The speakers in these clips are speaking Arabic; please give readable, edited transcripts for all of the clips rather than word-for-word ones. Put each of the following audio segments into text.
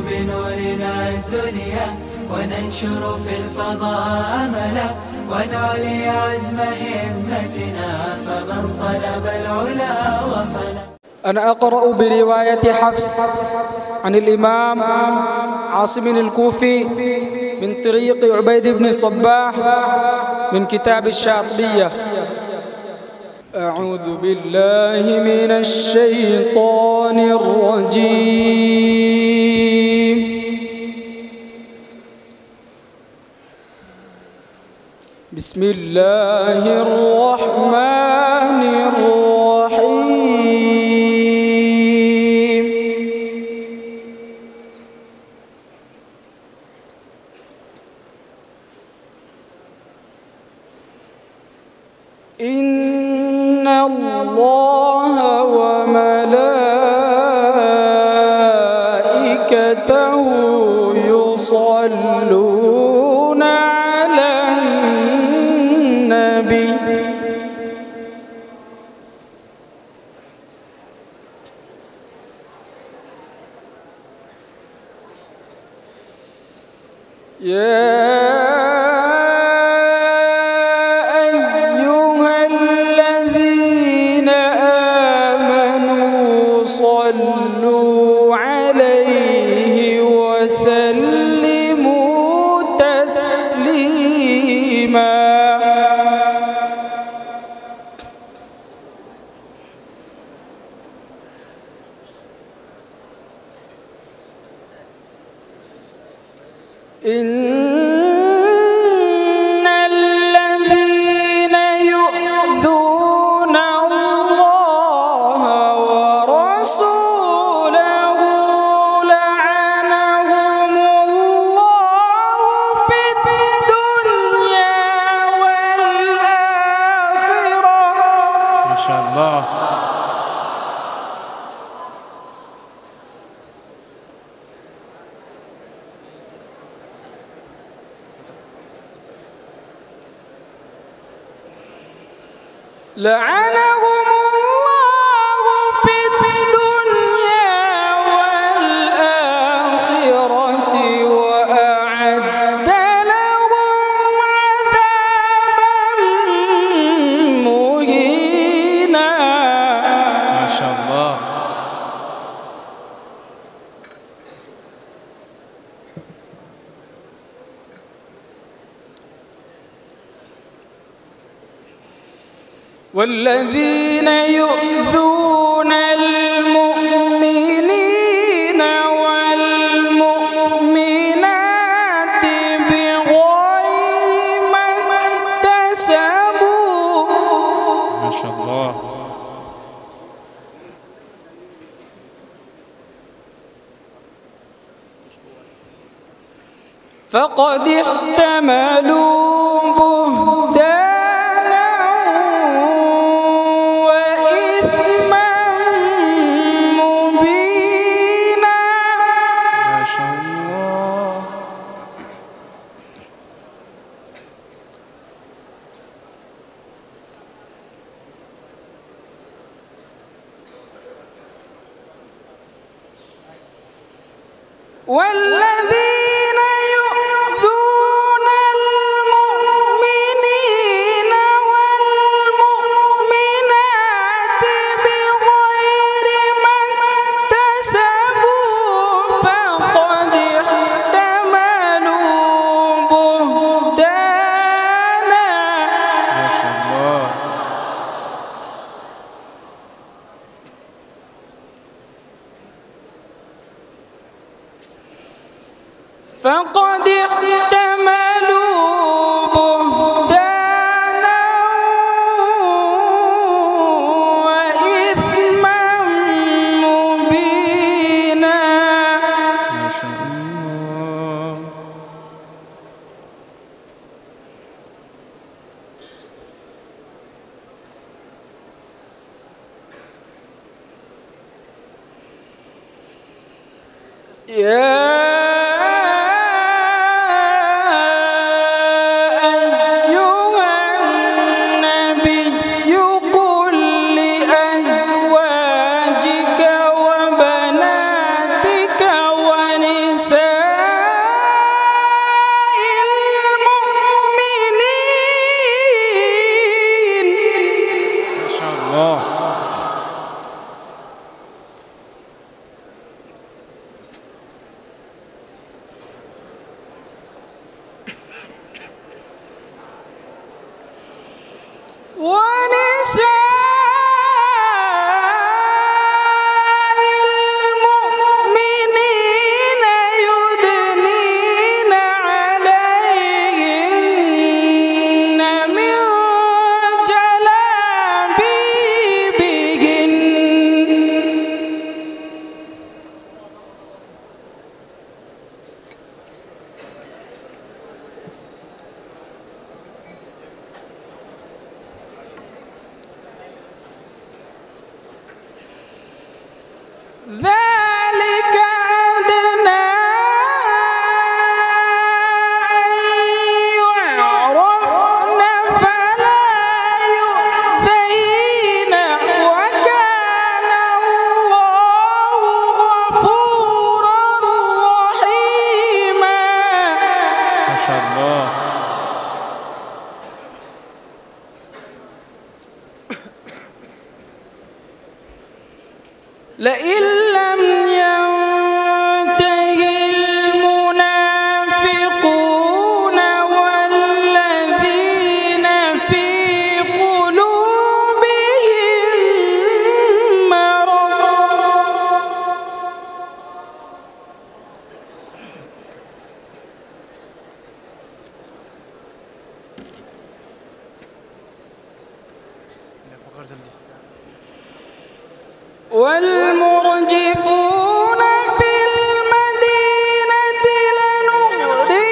بنورنا الدنيا وننشر في الفضاء أملا ونعلي عزم همتنا فمن طلب العلا وصل. أنا أقرأ برواية حفص عن الإمام عاصم الكوفي من طريق عبيد بن الصباح من كتاب الشاطبية. أعوذ بالله من الشيطان الرجيم. بسم الله الرحمن الرحيم. إن الله وملائكته يصلون على النبي يا أيها الذين آمنوا صلوا عليه وسلموا تسليما. إن الذين يؤذون الله ورسوله لعنهم الله في الدنيا والآخرة. ما شاء الله. لعنهم الله في الدنيا والآخرة وأعد لهم عذابا مهينا. ما شاء الله. والذين يؤذون المؤمنين والمؤمنات بغير ما اكتسبوا. ما شاء الله. فقد احتملوا بهتانا وإثما مبينا. ما شاء الله. والذين يؤذون المؤمنين والمؤمنات بغير ما اكتسبوا فقد احتملوا بهتانا. ما شاء الله. فقد احتملوا بهتانا وإثما مبينا. ما شاء الله. يا لئن لم ينته المنافقون والذين في قلوبهم مرض والمرجفون في المدينة لنغرينك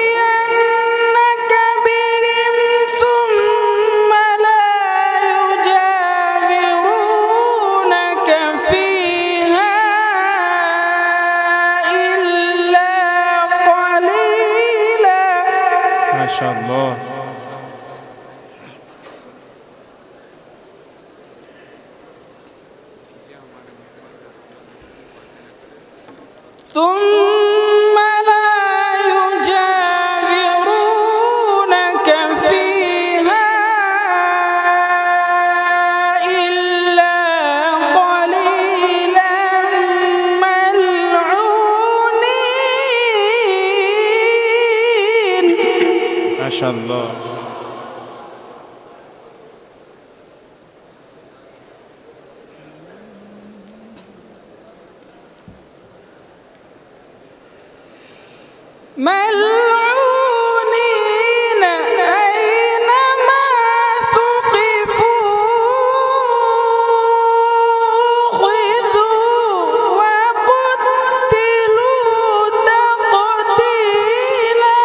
بهم ثم لا يجاورونك فيها إلا قليلا. ما شاء الله. ثم لا يجاورونك فيها إلا قليلا ملعونين. ما شاء الله. ملعونين أينما ثقفوا أخذوا وقتلوا تقتيلا.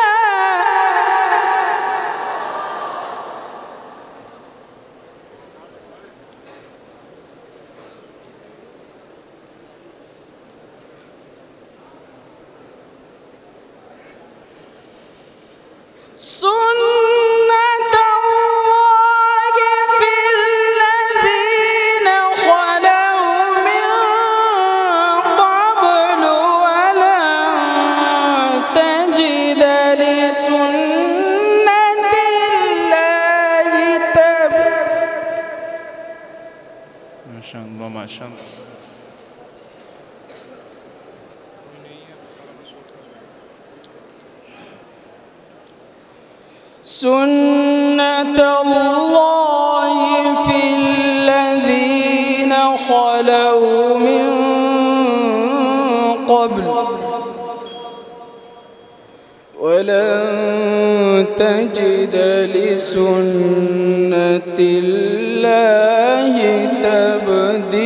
سنة الله في الذين خلوا من قبل ولن تجد لسنة الله تبديلا. ما شاء الله. ما شاء الله. سنة الله في الذين خلوا من قبل ولن تجد لسنة الله تبديلا.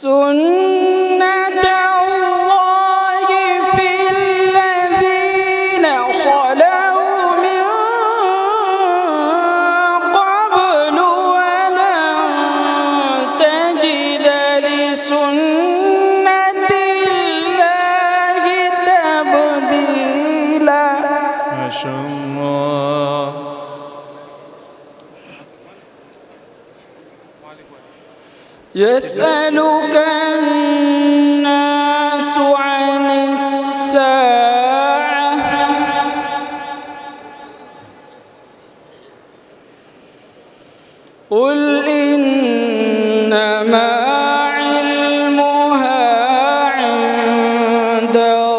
سنة الله في الذين خلوا من قبل ولن تجد لسنة الله تبديلا. ما شاء الله. يسألك الناس عن الساعة قل إنما علمها عند الله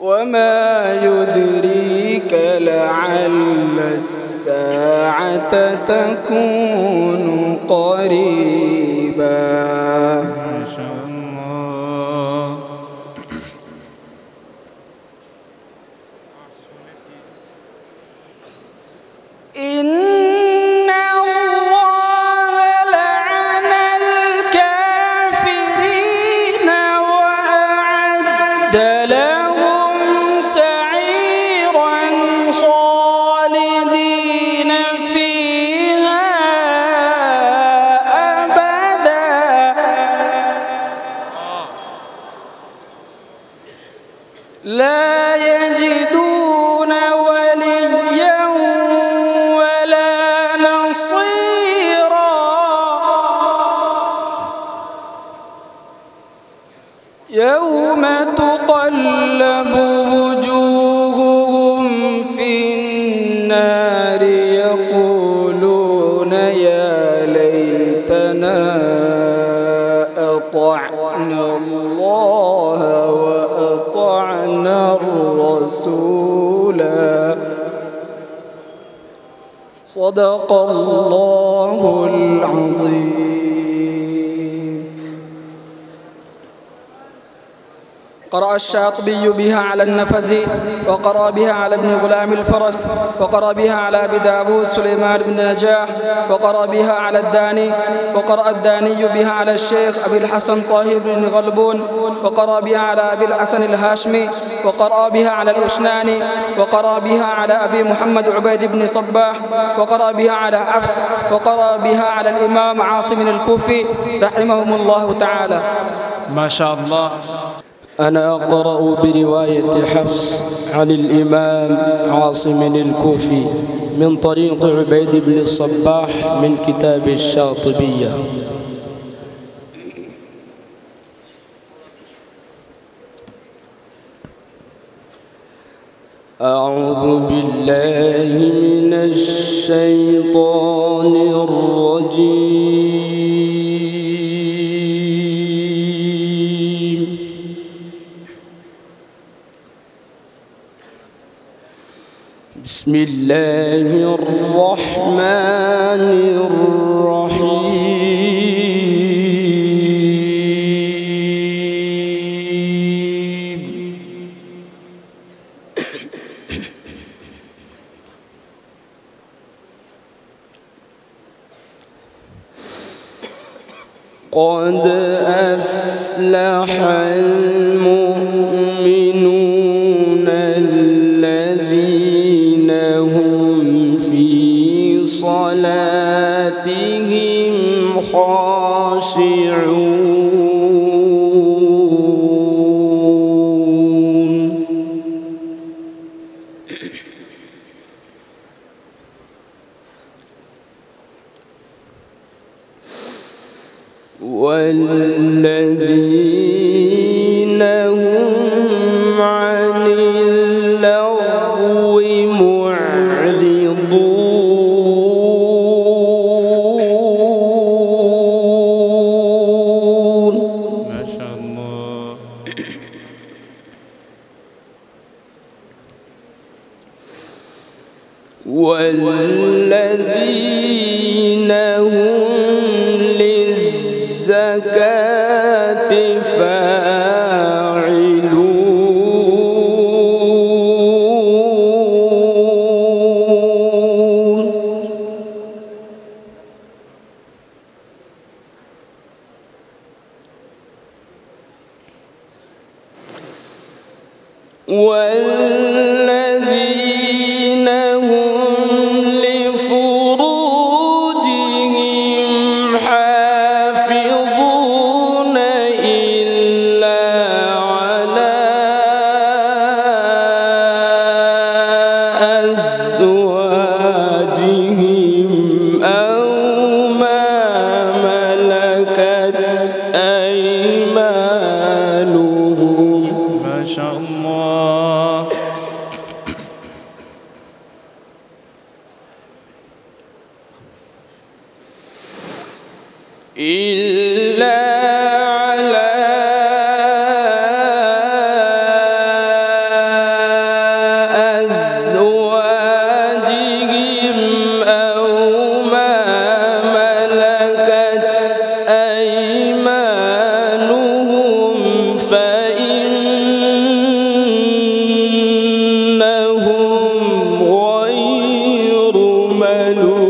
وما يدريك لعل الساعة تكون قريبا. ما شاء الله. إن الله لعن الكافرين وأعد لهم سعيرا خالدين فيها أبدا لا يجدون وليا ولا نصيرا. يوم تقلب وجوههم في النار يقولون يا ليتنا أطعنا الله وأطعنا الرسولا صدق الله العظيم. قرأ الشاطبي بها على النفزي، وقرأ بها على ابن غلام الفرس، وقرأ بها على أبي داود سليمان بن نجاح، وقرأ بها على الداني، وقرأ الداني بها على الشيخ أبي الحسن طاهر بن غلبون، وقرأ بها على أبي الحسن الهاشمي، وقرأ بها على الأشناني، وقرأ بها على أبي محمد عبيد بن صباح، وقرأ بها على حفص، وقرأ بها على الإمام عاصم الكوفي رحمهم الله تعالى. ما شاء الله. أنا أقرأ برواية حفص عن الإمام عاصم الكوفي من طريق عبيد بن الصباح من كتاب الشاطبية. أعوذ بالله من الشيطان الرجيم. بسم الله الرحمن الرحيم. قد أفلح المؤمنون الذين هم في صلاتهم خاشعون. والذين هم عن اللغو معرضون. ما شاء الله. والذين هم للزكاة فاعلون. والذين هم لفروجهم حافظون إلا على أزواجهم أو ما ملكت أيمانهم. ما شاء الله. إلا على أزواجهم أو ما ملكت أيمانهم فإنهم غير ملومين.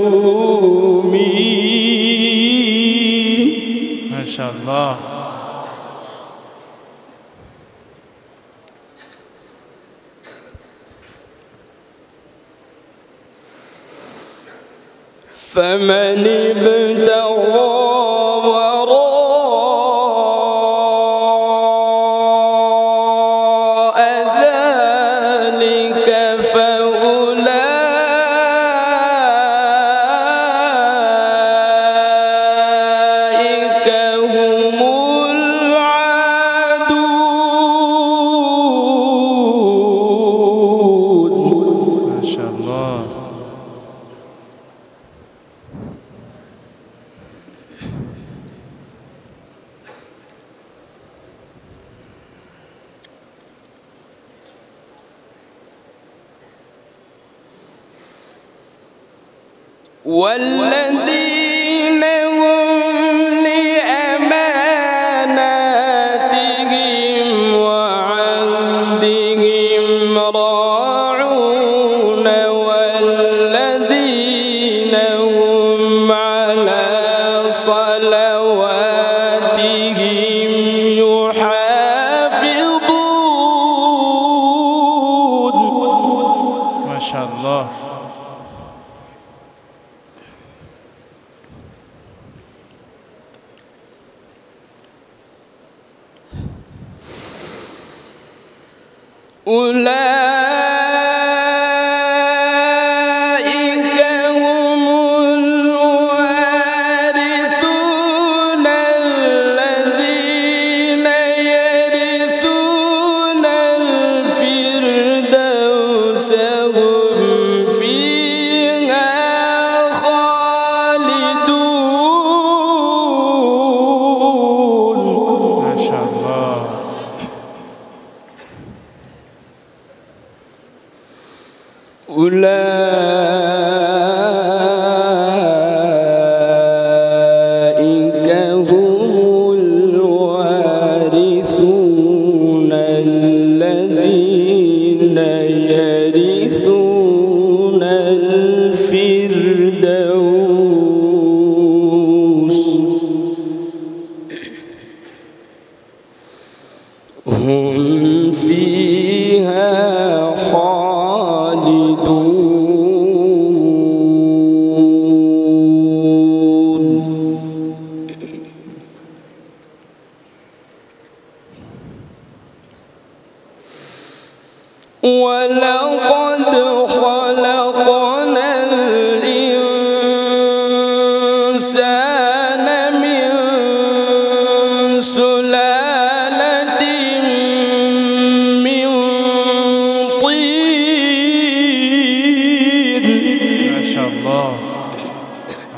ما شاء الله. فمن ابتغى وراء ذلك فأولئك هم العادون. والذين هم لأماناتهم وعهدهم راعون والذين هم على صلواتهم يحافظون. ما شاء الله. أولئك هم الوارثون الذين يرثون الفردوس هم فيها خالدون. ما شاء الله. أولئك هم الوارثون الذين يرثون الفردوس هم فيها ولقد خلقنا الإنسان من سلالة من طين. ما شاء الله.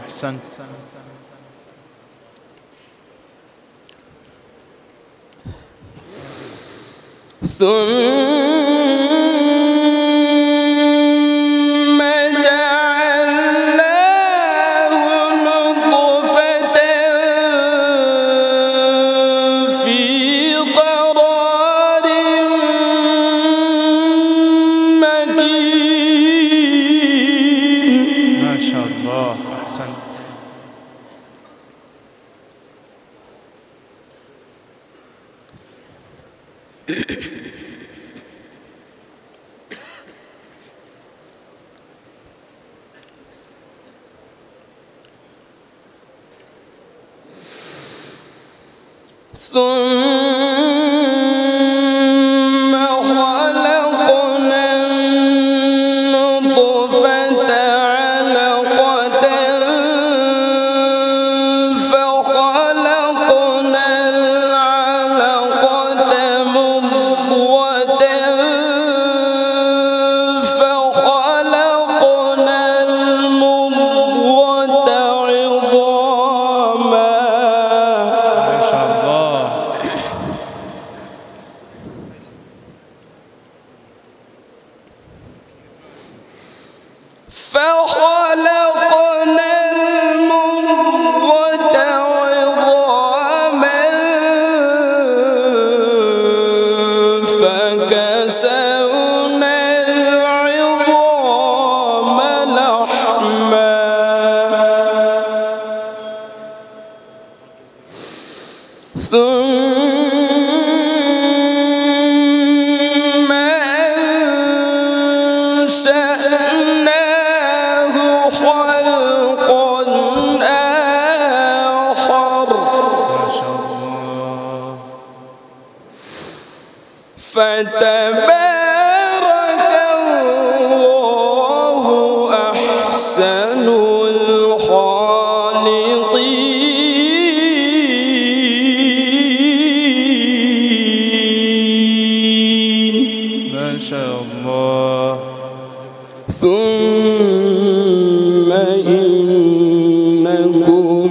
أحسنت. ثم جعلناه نطفة في قرار مكين. ما شاء الله. أحسنت. ثم خلقنا النطفة علقة فخلقنا العلقة مضغة فخلقنا المضغة عظاما. ما شاء الله. فخلقنا المضغة عظاما فكسونا العظام لحما ثم أنشأناه خلقا آخر. ما شاء الله. فتبارك الله أحسن الخالقين. ما شاء الله. ثم إنكم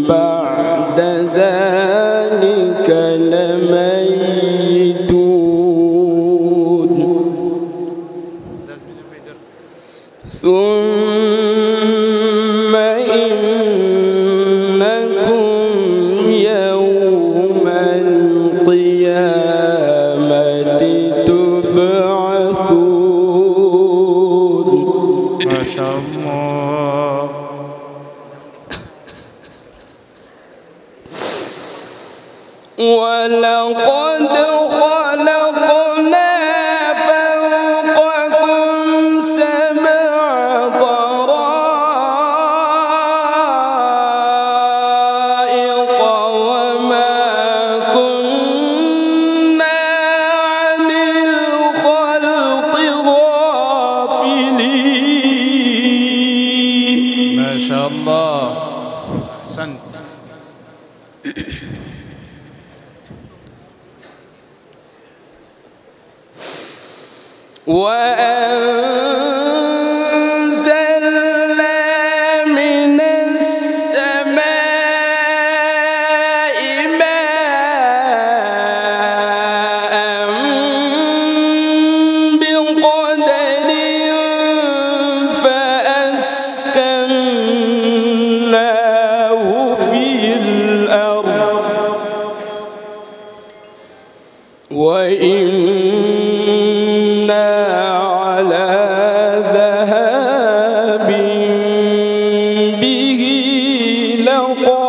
بعد ذلك لميتون. ثم ولقد خلقنا فوقكم سبع طرائق وما كنا عن الخلق غافلين. ما شاء الله، أحسنت. وأنزلنا من السماء ماء بقدر فأسكناه في الأرض وإنا على ذهاب به لقادرون.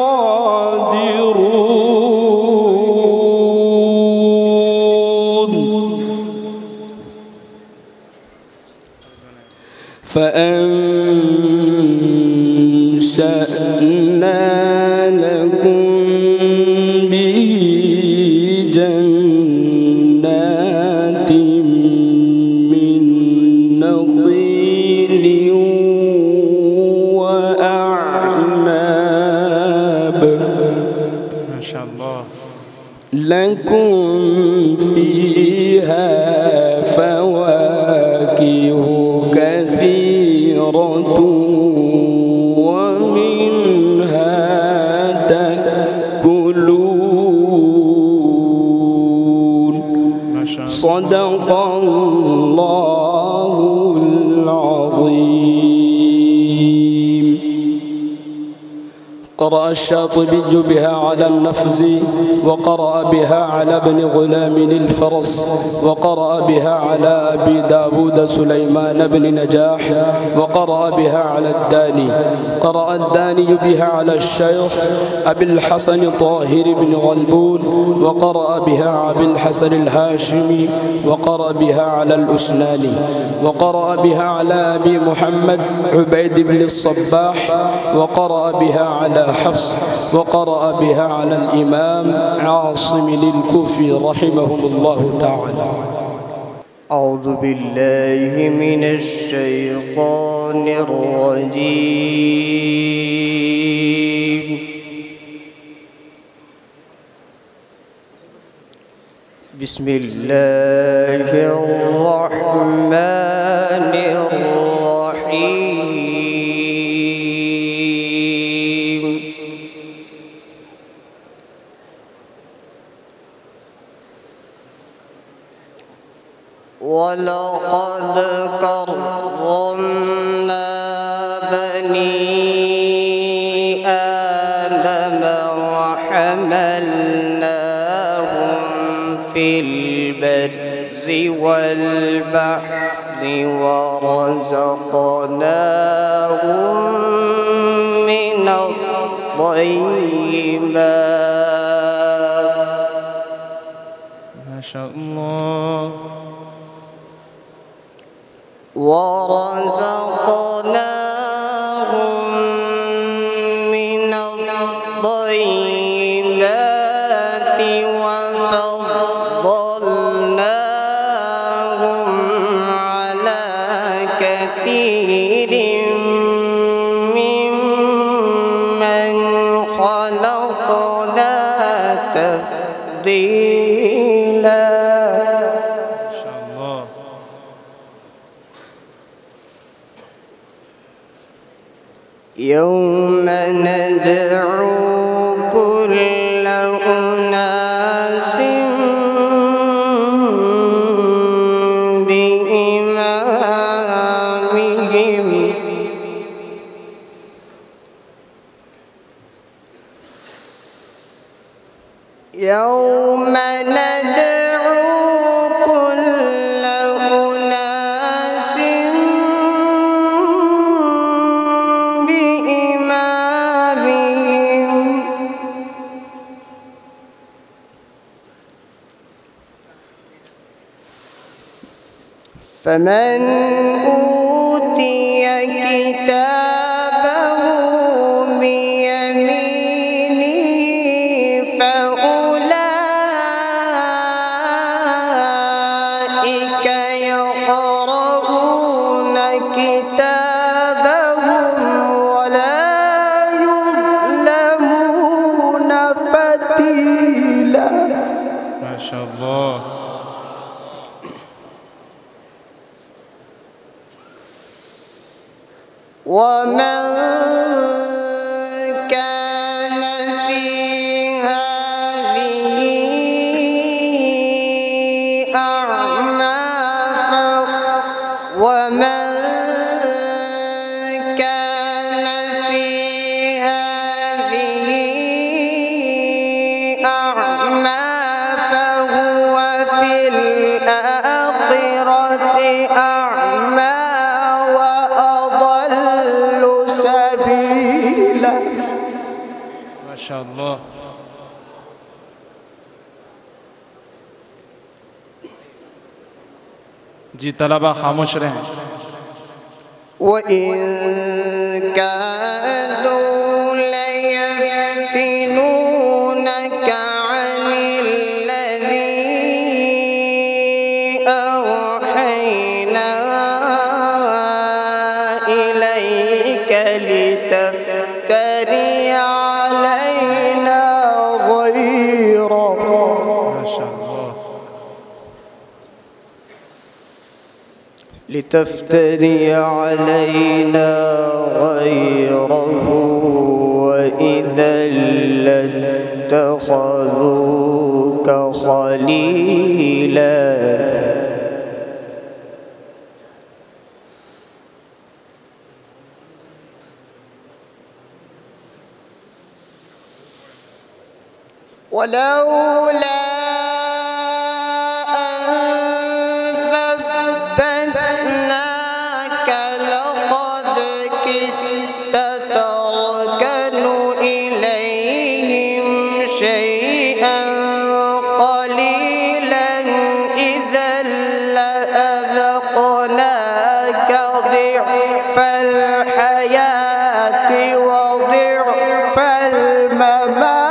فأنشأنا لكم به جنات من نخيل وأعناب ما شاء الله. لكم فيها فواكه كثيرة ومنها تأكلون. ما شاء الله. صدق الله العظيم. قرأ الشاطبي بها على النفز، وقرأ بها على ابن غلام الفرس، وقرأ بها على أبي داود سليمان بن نجاح، وقرأ بها على الداني. قرأ الداني بها على الشيخ أبي الحسن طاهر بن غلبون، وقرأ بها على أبي الحسن الهاشمي، وقرأ بها على الأسناني، وقرأ بها على أبي محمد عبيد بن الصباح، وقرأ بها على حفص، وقرأ بها على الإمام عاصم الكوفي رحمهم الله تعالى. أعوذ بالله من الشيطان الرجيم. بسم الله الرحمن الرحيم. ولقد كرمنا بني آدم وحملناهم في البر والبحر ورزقناهم من الطيبات. ما شاء الله. ورزقناهم من الطيبات وفضلناهم على كثير ممن خلقنا تفضيلا. ما شاء الله. يوم ندعو كل أناس بإمامهم. يوم ندعو كل أناس بإمامهم. فمن أوتي كتابه بيمينه فأولئك يقرؤون كتابهم ولا يظلمون فتيلا. ما شاء الله. ومن كان في هذه أعمى ومن كان في هذه أعمى فهو في الآخرة أعمى سبيلا. ما شاء الله. जी तलबा खामोश रहें. وإن كادوا ليفتنونك عن الذي أوحينا إليك لتفتري علينا غيره. ما شاء الله. لتفتري علينا غيره وإذا لاتخذوك خليلا. ولولا أن ثبتناك لقد كدت تركن إليهم شيئا قليلا إذا لأذقناك ضعف الحياة وضعف الممات.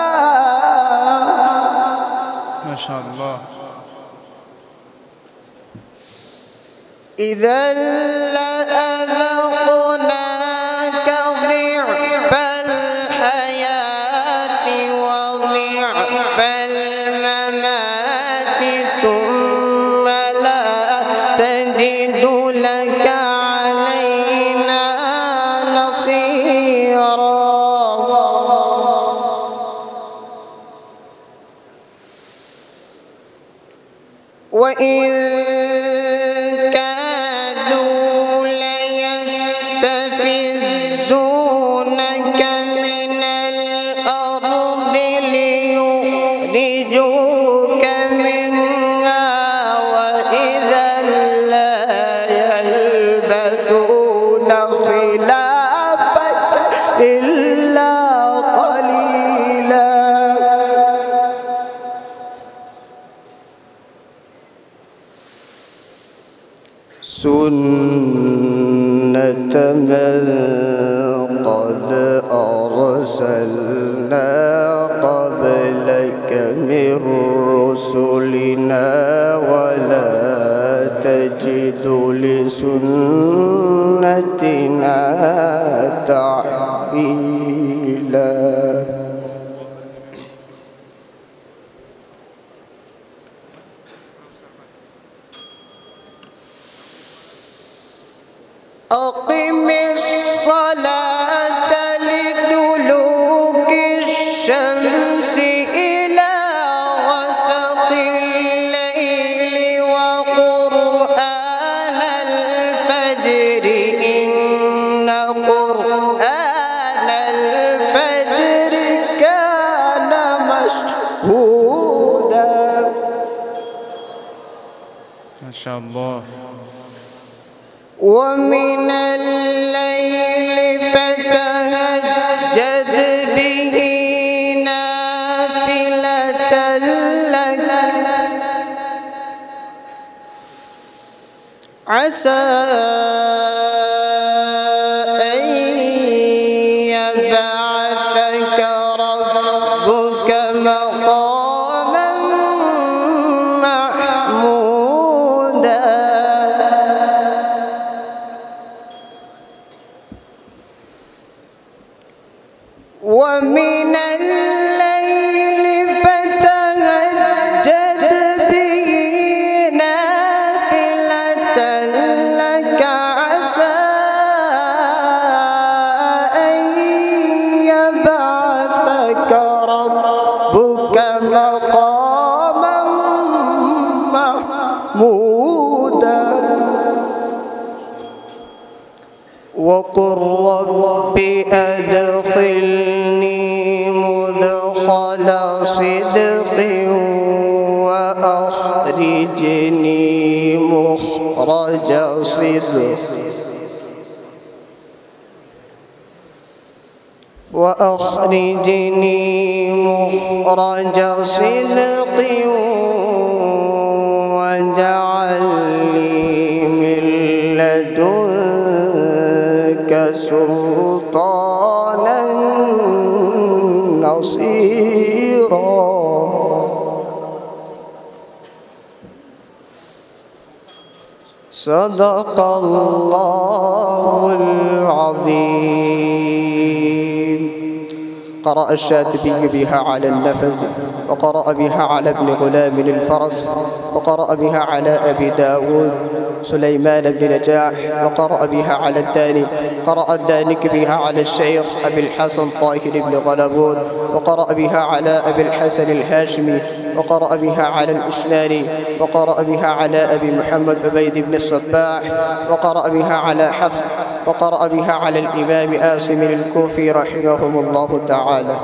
ما شاء الله. إذا لأذقناك ضعف الحياة وضعف الممات ثم لا تجد لك علينا نصيرا. وإن كادوا ليستفزونك من الأرض ليخرجوك منها وإذا لا يلبثون خلافك إلا قليلا. سنة من قد أرسلنا قبلك من رسلنا ولا تجد لسنتنا تحويلا. أقم الصلاة لدلوك الشمس إلى غسق الليل وقرآن الفجر إن قرآن الفجر كان مشهودا. ما شاء الله. ومن الليل فتهجد به نافلة لك عسى أن يبعثك ربك مقاما محمودا ومن الليل فتهجد به نافلة لك عسى أن يبعثك ربك مقاما محمودا وقل رب أدخلني مدخل صدق وأخرجني مخرج صدق صدق واجعل لي من لدنك سلطانا نصيرا صدق الله العظيم. قرأ الشاطبي بها على النفز وقرأ بها على ابن غلام الفرس وقرأ بها على أبي داود سليمان بن نجاح وقرأ بها على الداني. قرأ الدانك بها على الشيخ أبي الحسن طاهر بن غلبون وقرأ بها على أبي الحسن الهاشمي وقرأ بها على الأسناني وقرأ بها على أبي محمد عبيد بن الصباح وقرأ بها على حفص وقرأ بها على الإمام آسم الكوفي رحمهم الله تعالى.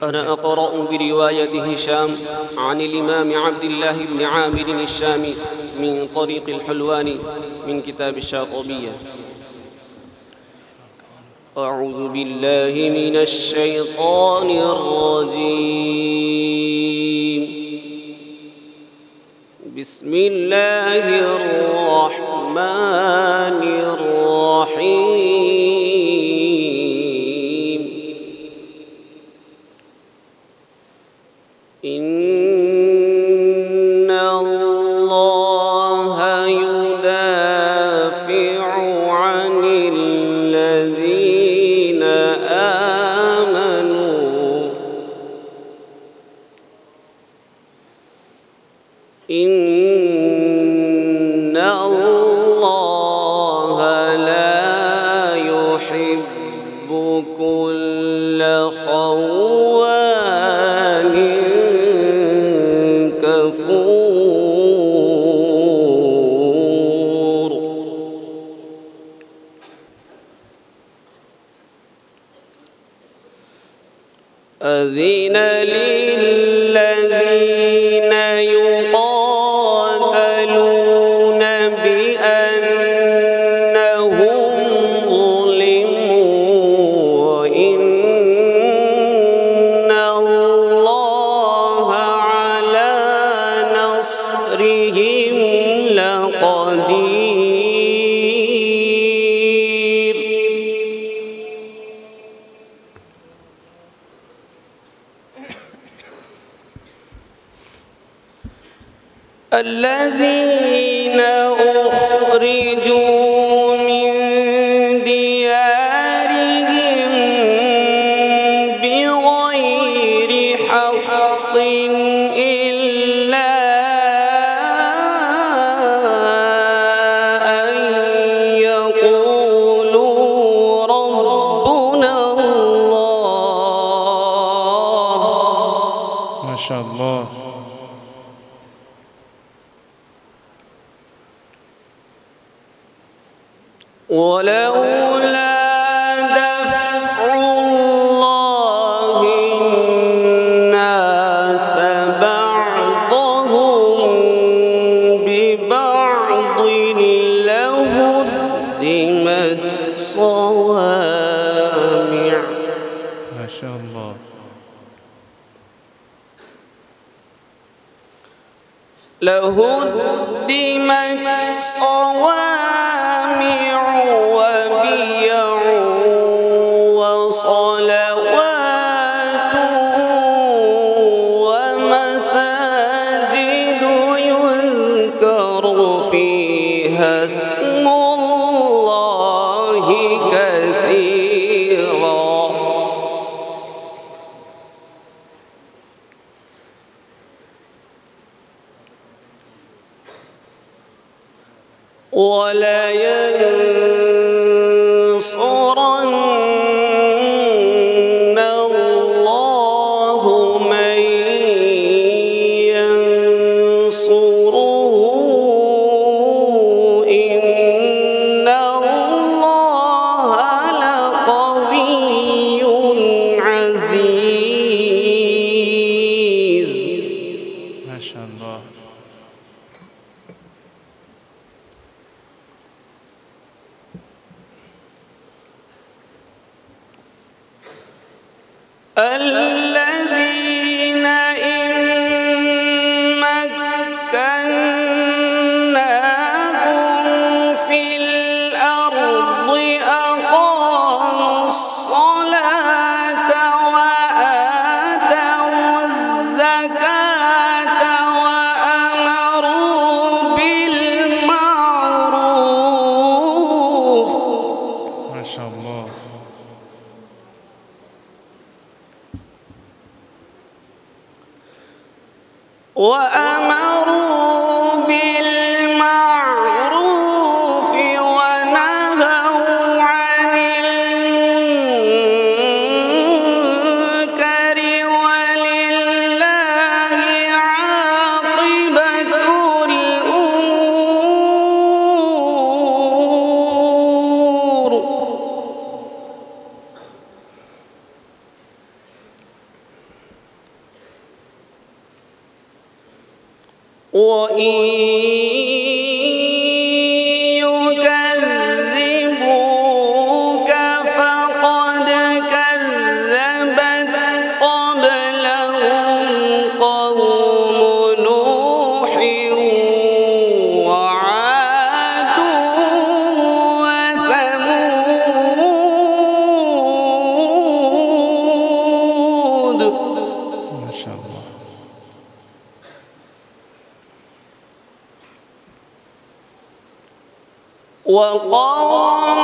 أنا أقرأ برواية هشام عن الإمام عبد الله بن عامر الشامي من طريق الحلواني من كتاب الشاطبية. أعوذ بالله من الشيطان الرجيم. بسم الله الرحمن الرحيم. إن الله يدافع عن الذين آمنوا إن الله لا يحب كل خوان كفور. أذن للذين يقاتلون بأنهم ظلموا وإن الله على نصرهم لقدير. الذين أخرجوا من ديارهم بغير حق إلا أن يقولوا ربنا الله. ما شاء الله. ولولا دفع الله الناس بعضهم ببعض لهدمت صوامع. ما شاء الله. لهدمت صوامع وبيع وصلوات ومساجد يذكر فيها اسم الله كثيرا ولينصرن الله من ينصره إن الله لقوي عزيز. ما شاء الله. الذين إن مكناهم في الأرض أقاموا الصلاة وآتوا الزكاة وأمروا بالمعروف. ما شاء الله. وأمروا بالمعروف ونهوا عن المنكر ولله عاقبة الأمور. وإن يكذبوك فقد كذبت قبلهم قوم نوح وعاد وثمود. ما شاء الله. وقوم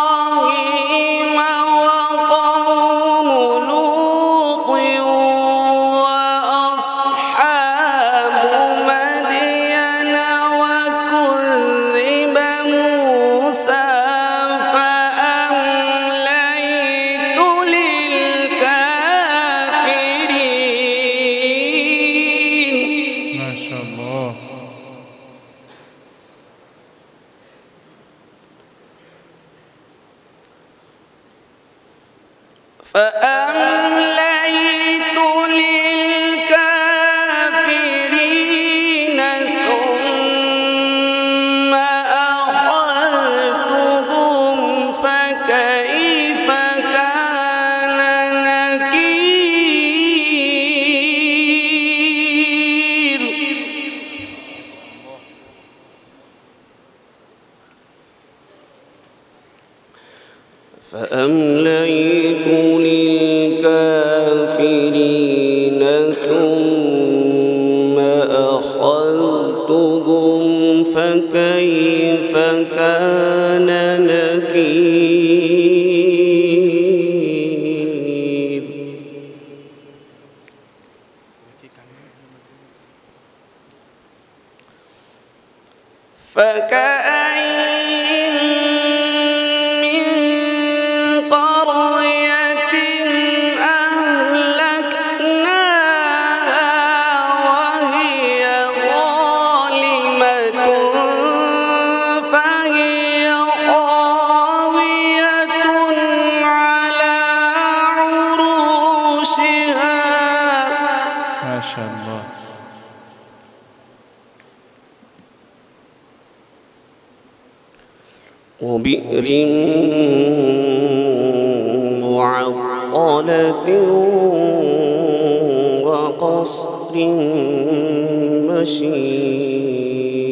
إبراهيم وقوم لوط وأصحاب مدين وكذب موسى فأمليت للكافرين. ما شاء الله. فأمليت للكافرين ثم أخذتهم فكيف كان نكير. فأمليت للكافرين ثم أخذتهم فكيف كان نكير. فكأين من قرية أهلكناها وهي ظالمة فهي خاوية على عروشها. ما شاء الله. وبئر معطلة وقصر رشيد.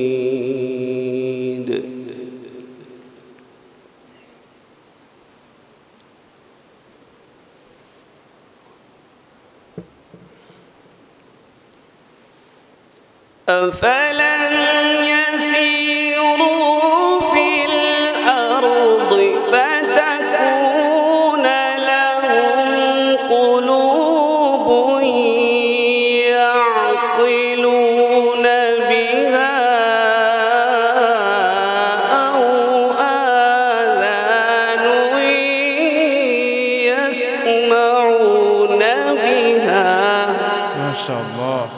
أفلم يسيروا في الأرض فتكون لهم قلوب يعقلون بها أو آذان يسمعون بها. ما شاء الله.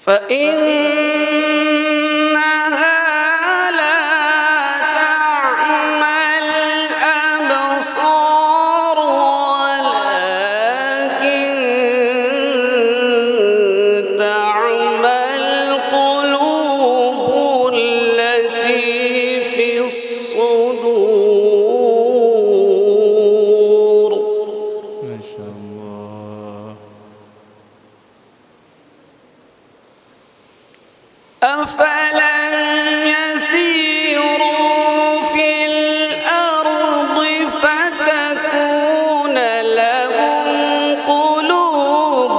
فإنها لا تعمى الأبصار ولكن تعمى القلوب التي في الصدور. ما شاء الله. أفلم يسيروا في الأرض فتكون لهم قلوب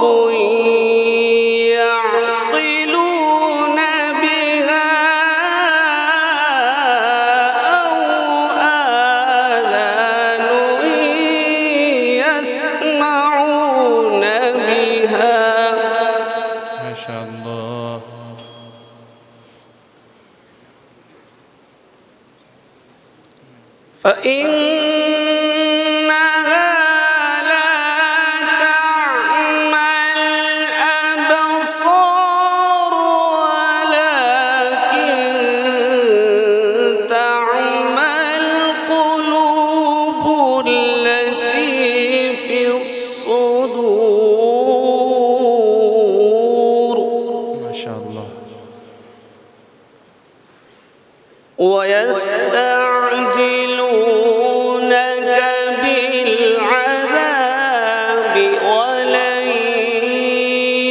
يعقلون بها أو آذان يسمعون بها. ما شاء الله. فإنها لا تعمى الأبصار ولكن تعمى القلوب التي في الصدور. ما شاء الله. ويستعجلونك بالعذاب ولن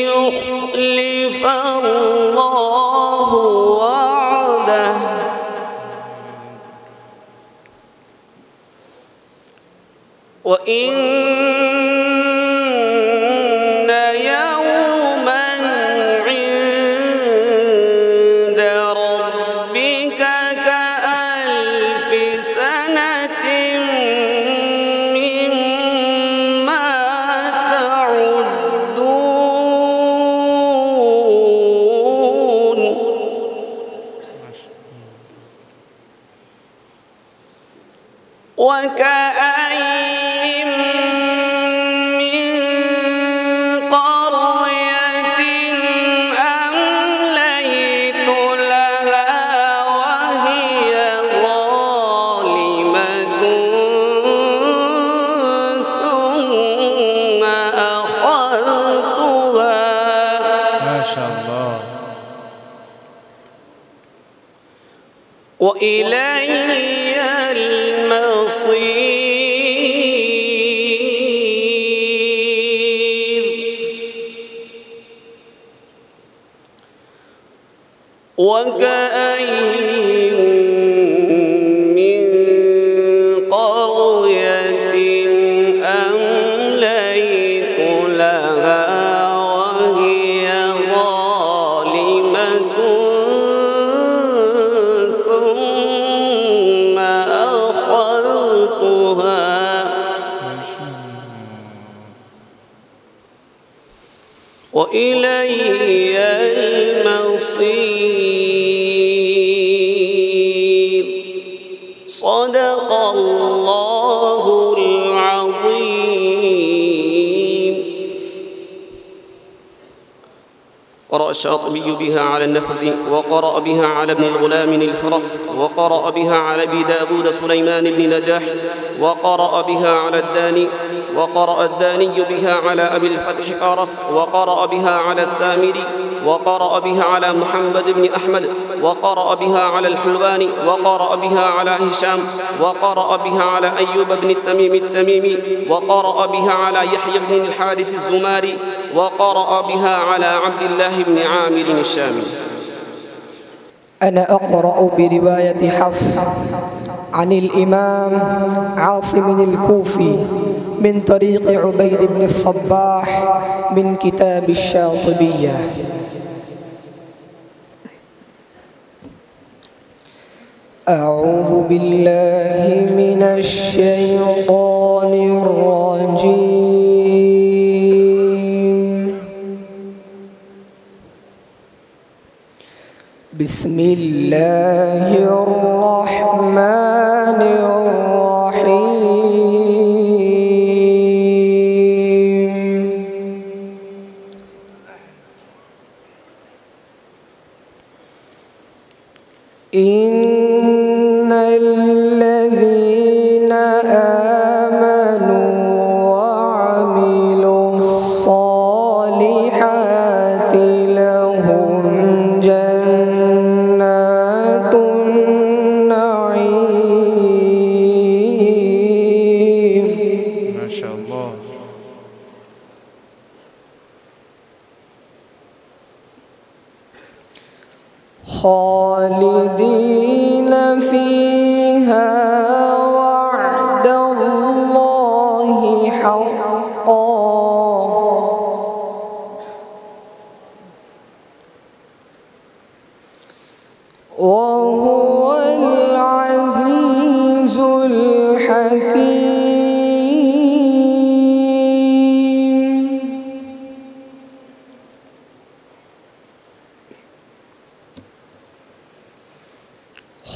يخلف الله وعده وإن يوما عند ربك كألف سنة مما تعدون. وكأين من قرية أمليت لها وهي ظالمة ثم أخذتها. ما شاء الله. وإلي المصير. وكأين من قرية أمليت لها وهي ظالمة ثم أخذتها. وإلي المصير. صدق الله العظيم. قرأ الشاطبي بها على النفز وقرأ بها على ابن الغلام الفرس وقرأ بها على أبي داود سليمان بن نجاح وقرأ بها على الداني وقرأ الداني بها على أبي الفتح فارس وقرأ بها على السامري وقرأ بها على محمد بن أحمد وقرأ بها على الحلواني وقرأ بها على هشام وقرأ بها على أيوب بن التميم التميمي وقرأ بها على يحيى بن الحارث الزماري وقرأ بها على عبد الله بن عامر الشامي. أنا أقرأ برواية حفص عن الإمام عاصم الكوفي من طريق عبيد بن الصباح من كتاب الشاطبية. أعوذ بالله من الشيطان الرجيم. بسم الله الرحمن الرحيم. إن الذين آمنوا وعملوا الصالحات لهم جنات النعيم. ما شاء الله. خالدين فيها وعد الله حقا وهو العزيز الحكيم.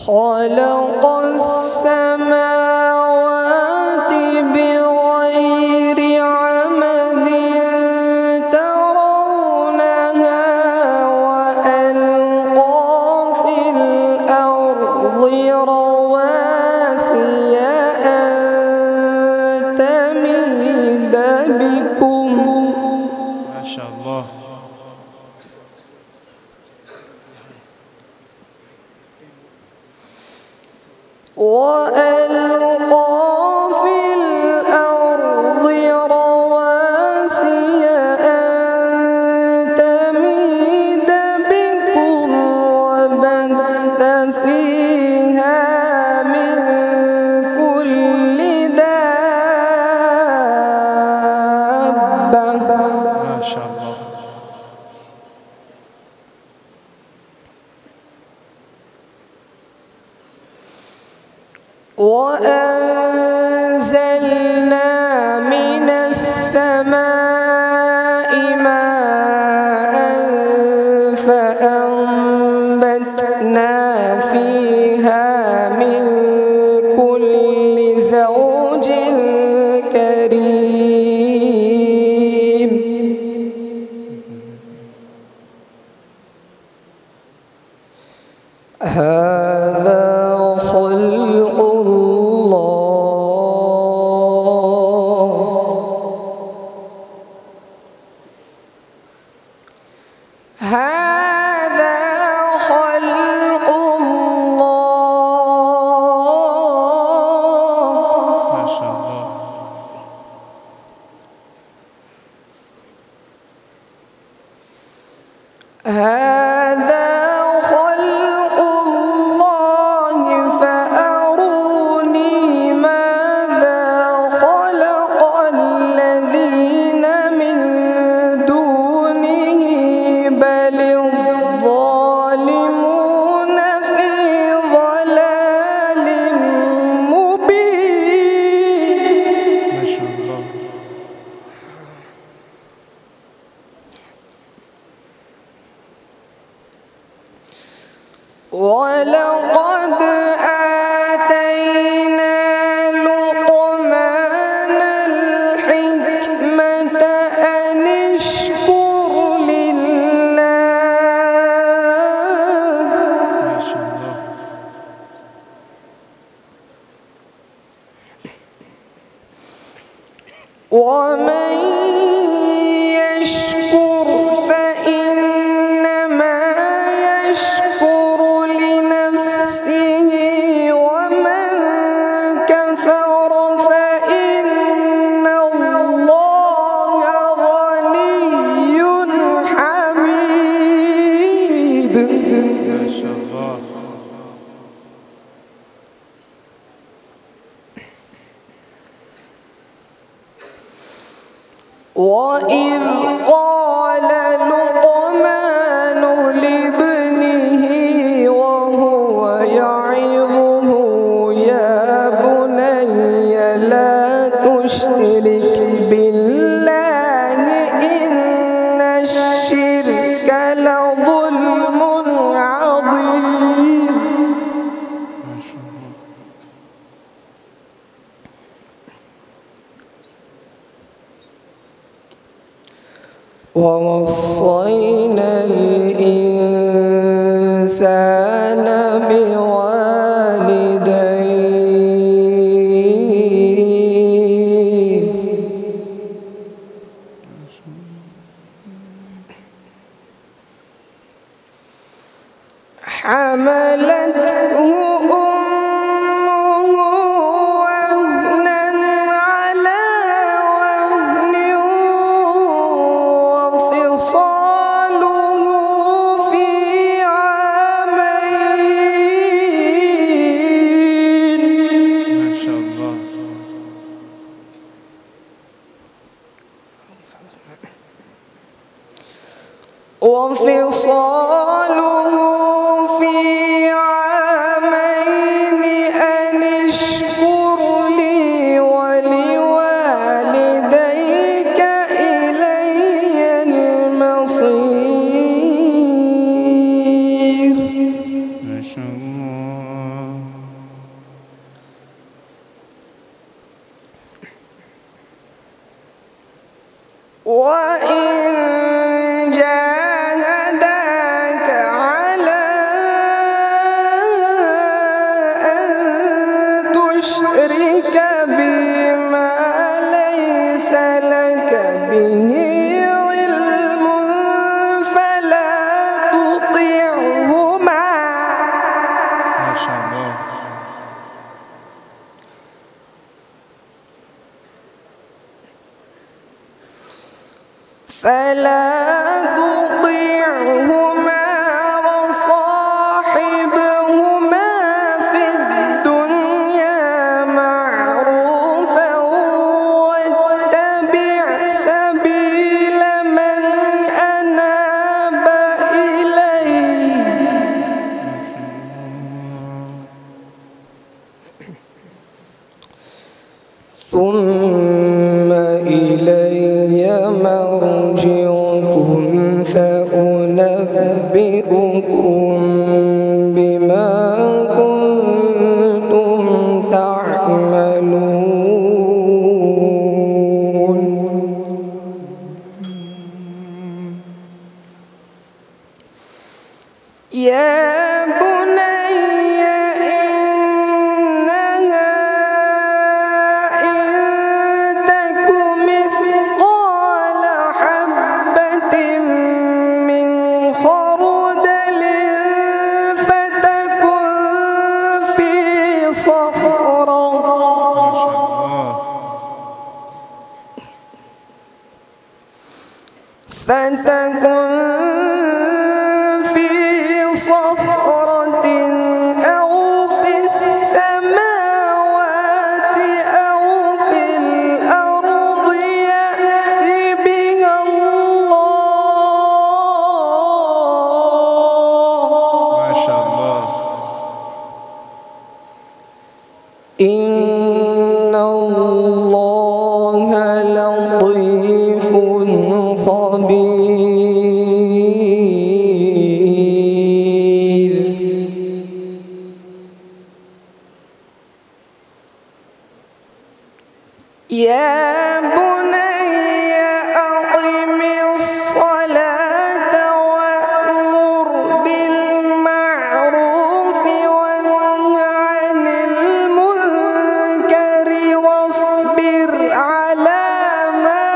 خلق السماوات بغير عمد ترونها وألقى في الأرض رواسي أن تميد بكم. ما شاء الله. وألقى في الأرض رواسي أن تميد بكم وبث فيها من كل دابة. ما شاء الله. وأنزلنا من السماء ماء فأنبتنا فيها من كل زوج كريم. هذا خلق هذا خلق الله. ما شاء الله. هذا خلق الله فأروني ماذا خلق الذين من دونه بل الظالمون في ضلال مبين. ما شاء الله. ولقد آتينا لقمان الحكمة أن اشكر لله. ما شاء الله. ومن يشكر فإنما يشكر وإذ قال لقمان لابنه وهو يعظه يا بني لا تشرك بالله إن الشرك لظلم عظيم. ووصينا الإنسان بوالديه حملته أمه وهنا على وهن وفصاله في عامين. ما شاء الله. وفصاله في عامين أن اشكر لي ولوالديك إلي المصير. ما شاء الله. وإن جاهداك على أن تشرك بما ليس لك به علم فلا تطعهما ما شاء الله. وصاحبهما في الدنيا معروفا واتبع سبيل من أناب إلي ثم إلي مرجعكم فأنبئكم بما كنتم تعملون. يا بني إنها إن تك مثقال حبة من خردل فتكن في صخرة أو في السماوات أو في الأرض يأت بها الله. ما شاء الله. إن الله لطيف خبير. يا بني أقم الصلاة وأمر بالمعروف وانه عن المنكر واصبر على ما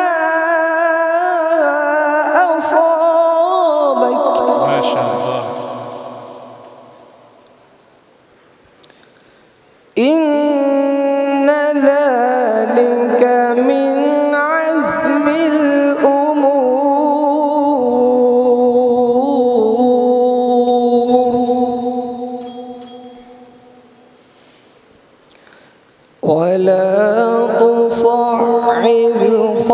أصابك. ما شاء الله. إن ذلك من عزم الأمور. ولا تصعر خدك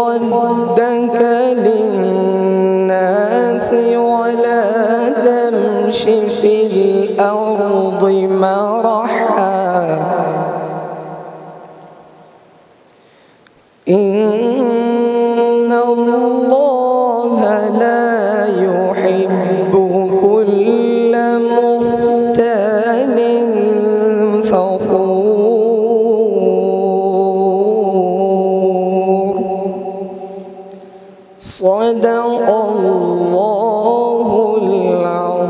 إن الله لا يحب كل مختال فخور. صدق الله العظيم.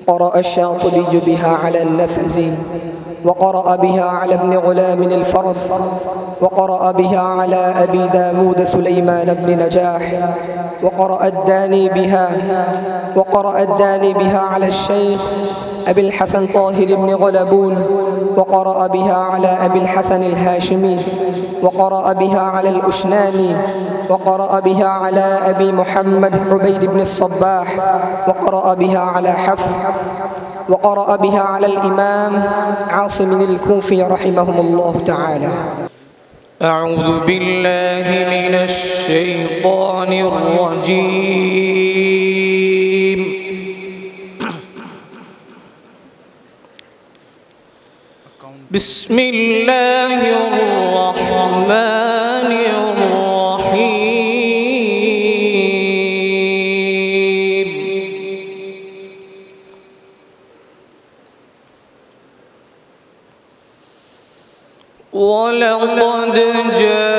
قرأ الشاطبي بها على النفز، وقرأ بها على ابن غلام الفرس، وقرأ بها على أبي داود سليمان بن نجاح، وقرأ الداني بها على الشيخ أبي الحسن طاهر بن غلبون، وقرأ بها على أبي الحسن الهاشمي، وقرأ بها على الأشناني، وقرأ بها على أبي محمد عبيد بن الصباح، وقرأ بها على حفص، وقرأ بها على الإمام عاصم الكوفي رحمهم الله تعالى. أعوذ بالله من الشيطان الرجيم. بسم الله الرحمن الرحيم. ولقد جاءت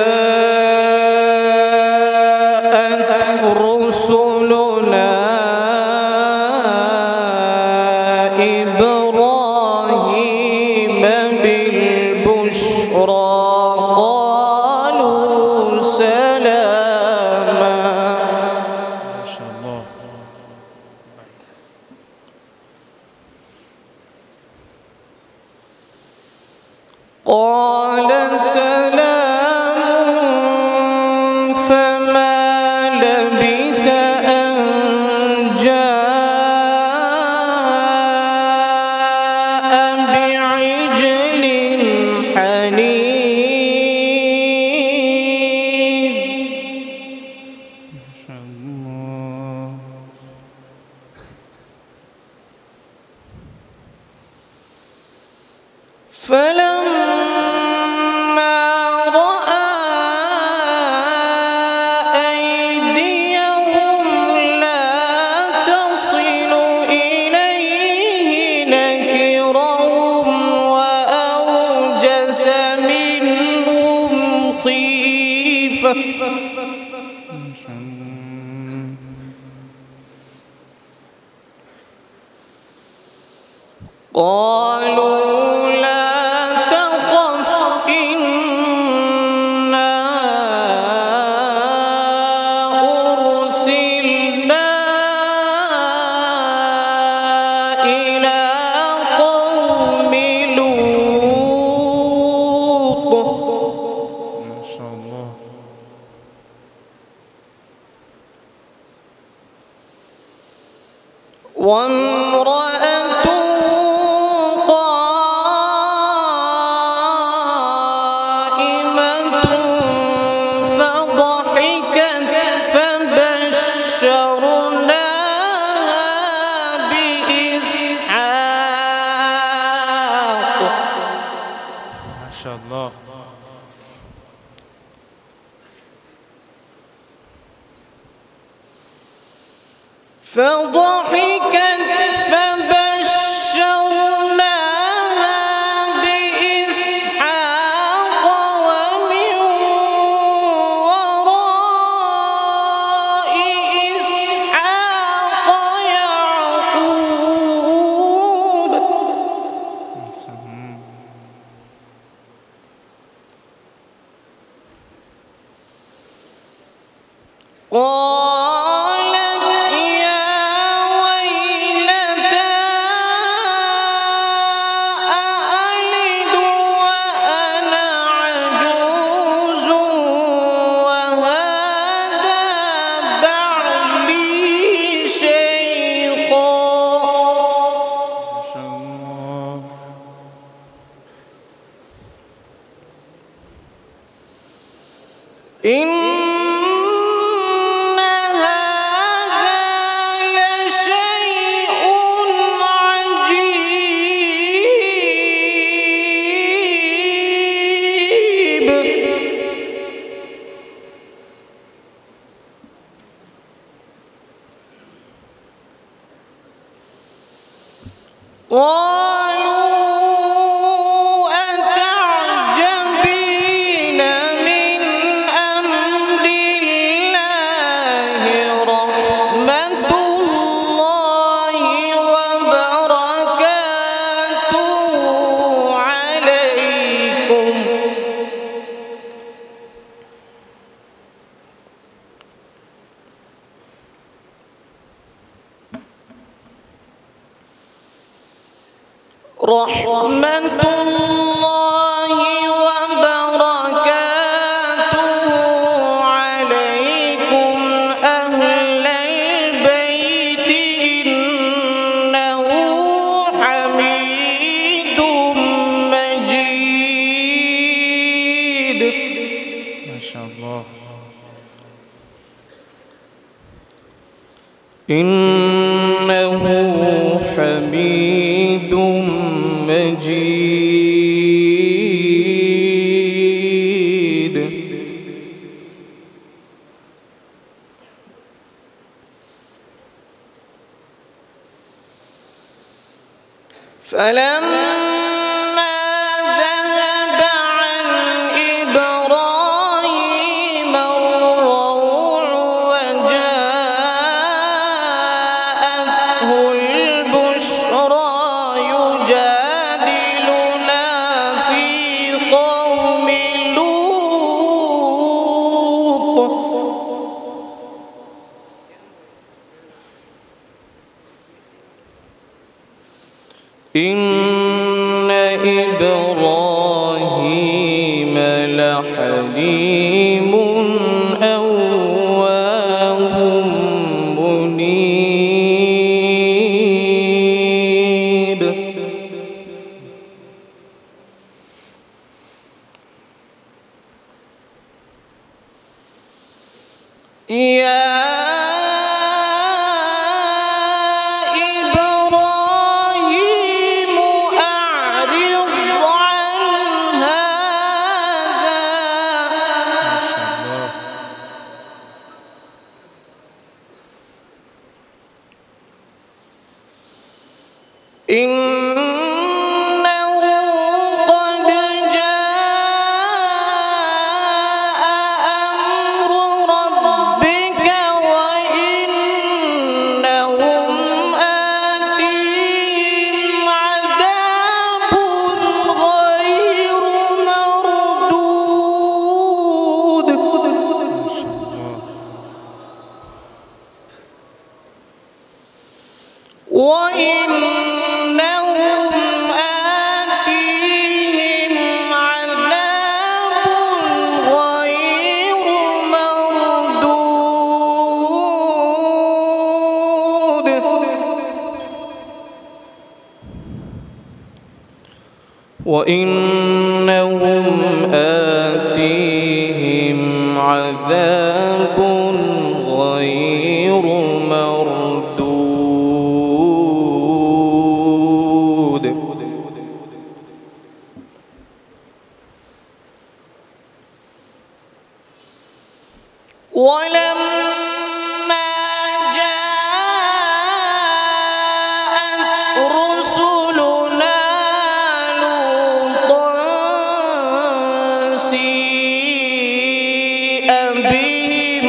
رسلنا إبراهيم بالبشرى قالوا سلاما. ما شاء الله. قال سلام فما لبث أن جاء بعجل حنيذ. ما شاء الله. فلما رأى أيديهم لا تصل إليه نكرهم وأوجس منهم خيفة. ما شاء الله. قالوا لا تخف إنا أرسلنا إلى قوم لوط. ما شاء الله. وامرأته قائمة فضحكت فبشرناها بإسحاق. ما شاء الله. فضحكت فبشرناها بإسحاق ومن وراء إسحاق يعقوب. قالت يا ويلتى أألد وأنا عجوز وهذا بعلي شيخا. ما شاء الله. إن هذا لشيء عجيب. قالوا أتعجبين من أمر الله رحمة الله وبركاته عليكم رحمة الله وبركاته عليكم أهل البيت إنه حميد مجيد. ما شاء الله. إنه حميد مجيد. فلما ذهب عن إبراهيم الروع وجاءته البشرى يجادلنا في قوم لوط إن إبراهيم لحليم أواه منيب. يا إبراهيم أعرض عن هذا إنه قد جاء أمر ربك وإنهم آتيهم عذاب غير مردود. وإنهم آتيهم عذاب غير مردود. وإنهم آتيهم عذاب غير مردود. ولما جاءت رسلنا لوطا سيء بهم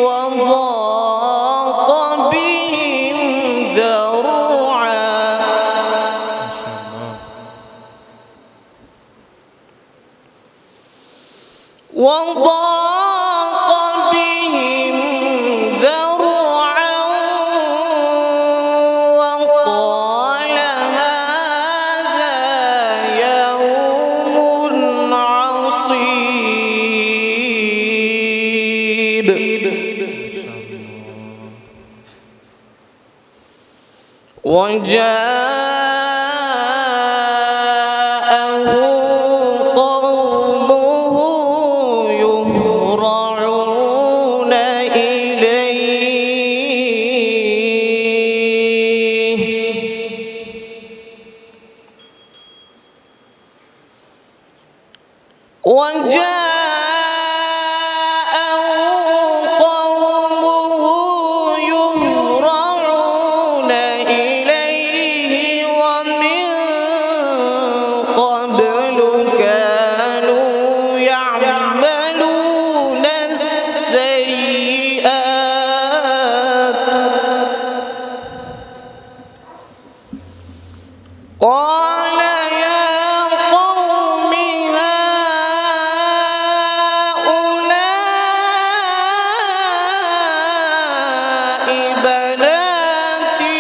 وضاق بهم ذرعا وضاق بهم ذرعا وقال هذا يوم عصيب. وجاءه قومه يهرعون إليه ومن قال يا قوم هؤلاء بناتي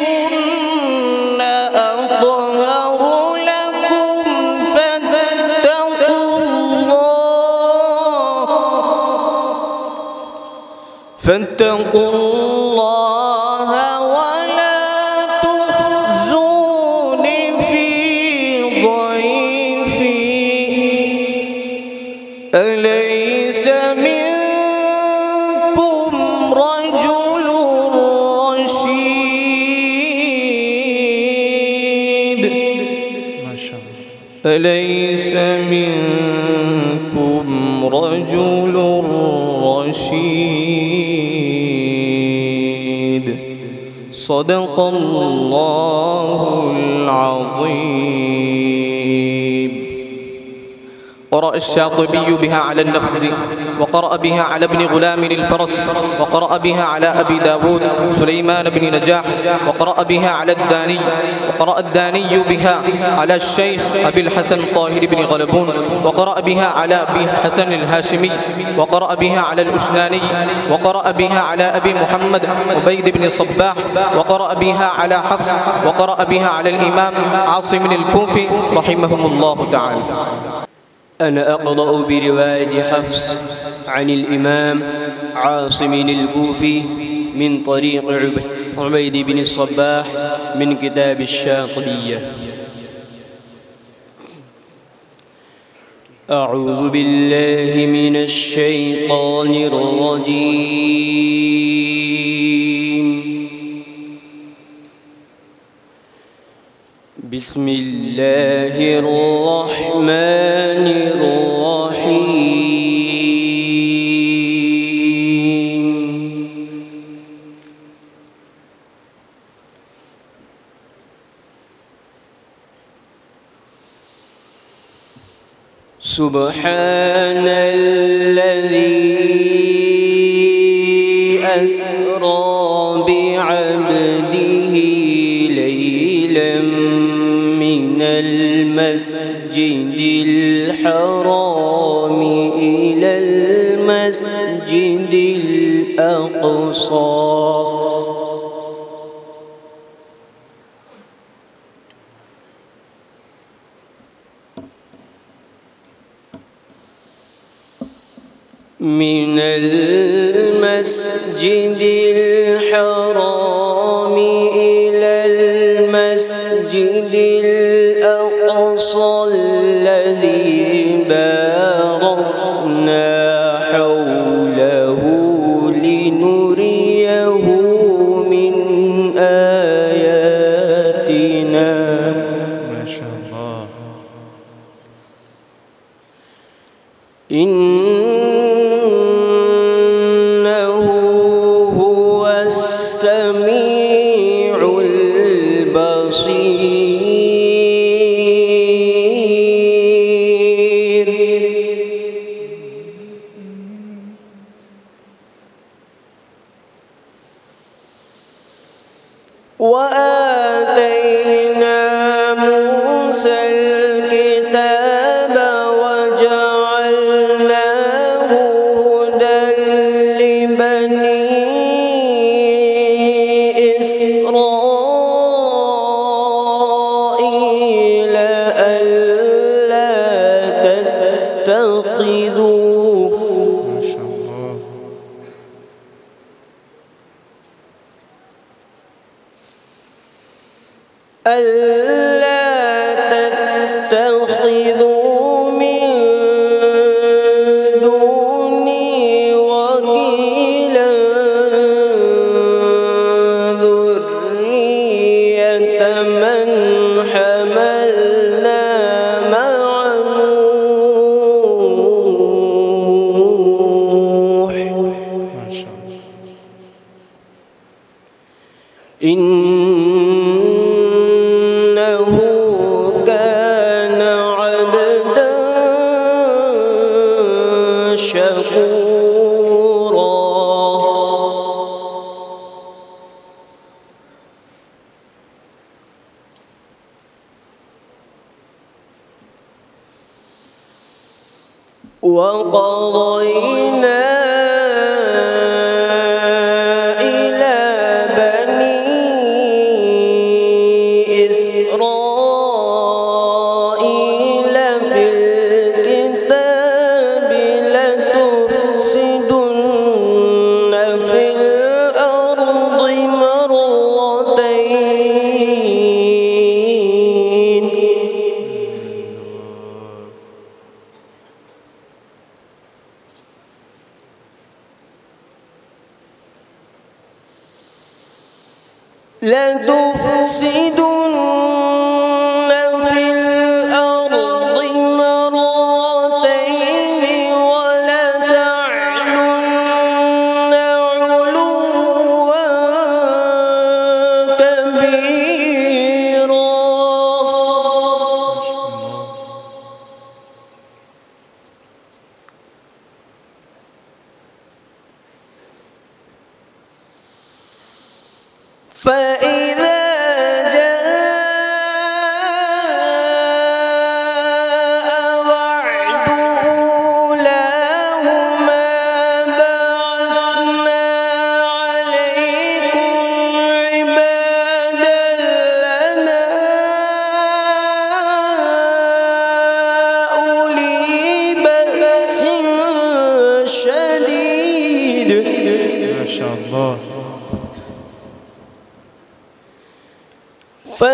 هن أطهر لكم فاتقوا الله ولا تخزون في ضيفي أليس منكم رجل رشيد ما شاء الله. أليس منكم رجل رشيد صدق الله العظيم. قرأ الشاطبي بها على النفز وقرأ بها على ابن غلام الفرس وقرأ بها على أبي داود سليمان بن نجاح وقرأ بها على الداني وقرأ الداني بها على الشيخ أبي الحسن طاهر بن غلبون وقرأ بها على أبي حسن الهاشمي وقرأ بها على الأشناني وقرأ بها على أبي محمد عبيد بن صباح وقرأ بها على حفص وقرأ بها على الإمام عاصم الكوفي رحمهم الله تعالى. أنا أقرأ برواية حفص عن الإمام عاصم الكوفي من طريق عبيد بن الصباح من كتاب الشاطبية. أعوذ بالله من الشيطان الرجيم. بسم الله الرحمن الرحيم. سبحان الذي أسرى بعبده ليلا من المسجد الحرام إلى المسجد الأقصى من المسجد الحرام إلى المسجد الأقصى الذي باركنا حوله لنريه من آياتنا. ما شاء الله. إنه هو السميع البصير. وآتينا موسى الكتاب وجعلناه هدى لبني إسرائيل ألا تتخذوا ما شاء الله. ألا تتخذوا من دوني وكيلا ذرية من حملنا مع نوح وقضينا إلى بني إسرائيل في الكتاب لتفسدن في الأرض مرتين ولتعلن علوا كبيرا فإذا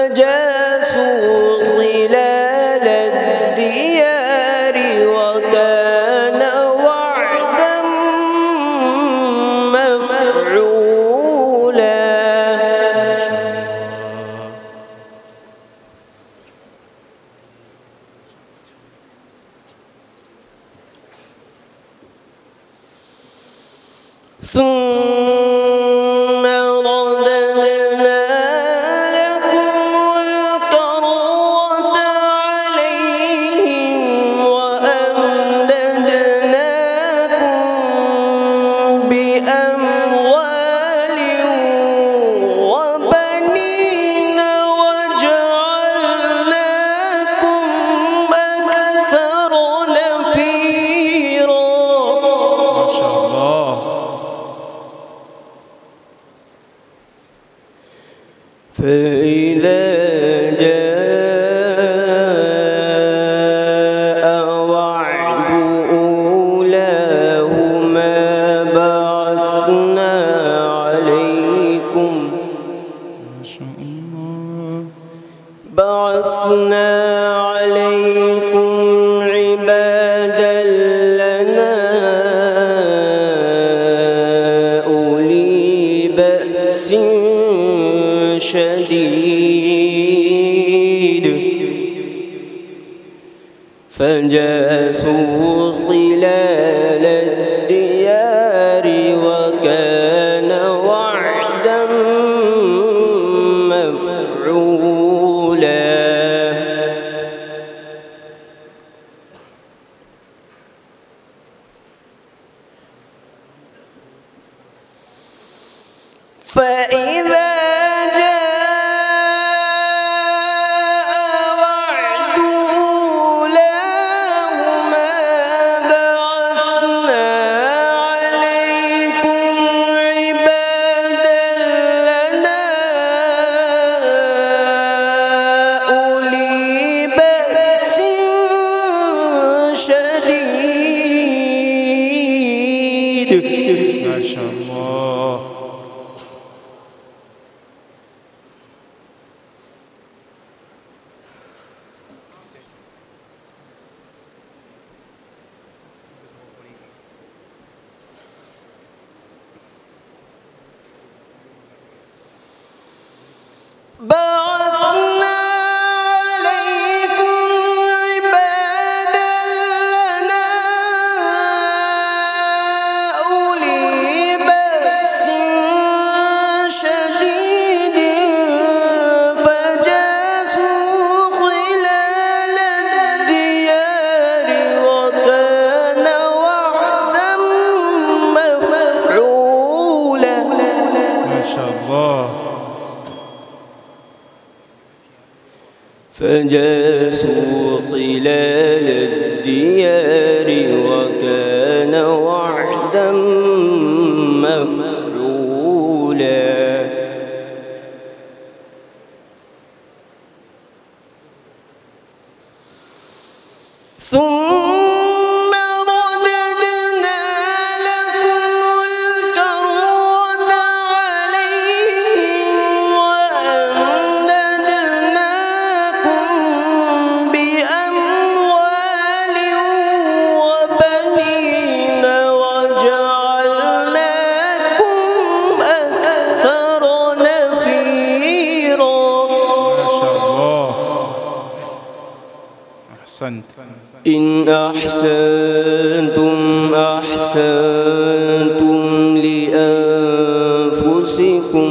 فجاسوا خلال الديار وكان وعدا مفعولا ثم رددنا فإذا جاء وعد أولاهما بعثنا عليكم عبادا لنا أولي بأس شديد فجاسوا خلال الديار وكان وعدا مفعولا فإذا جاء وعد أولاهما بعثنا فجاسوا خلال الديار وكان وعدا مفعولا ثم رددنا لكم الكرة عليهم وأمددناكم بأموال وبنين وجعلناكم أكثر نفيرا. ما شاء الله، أحسنت. إن أحسنتم أحسنتم لأنفسكم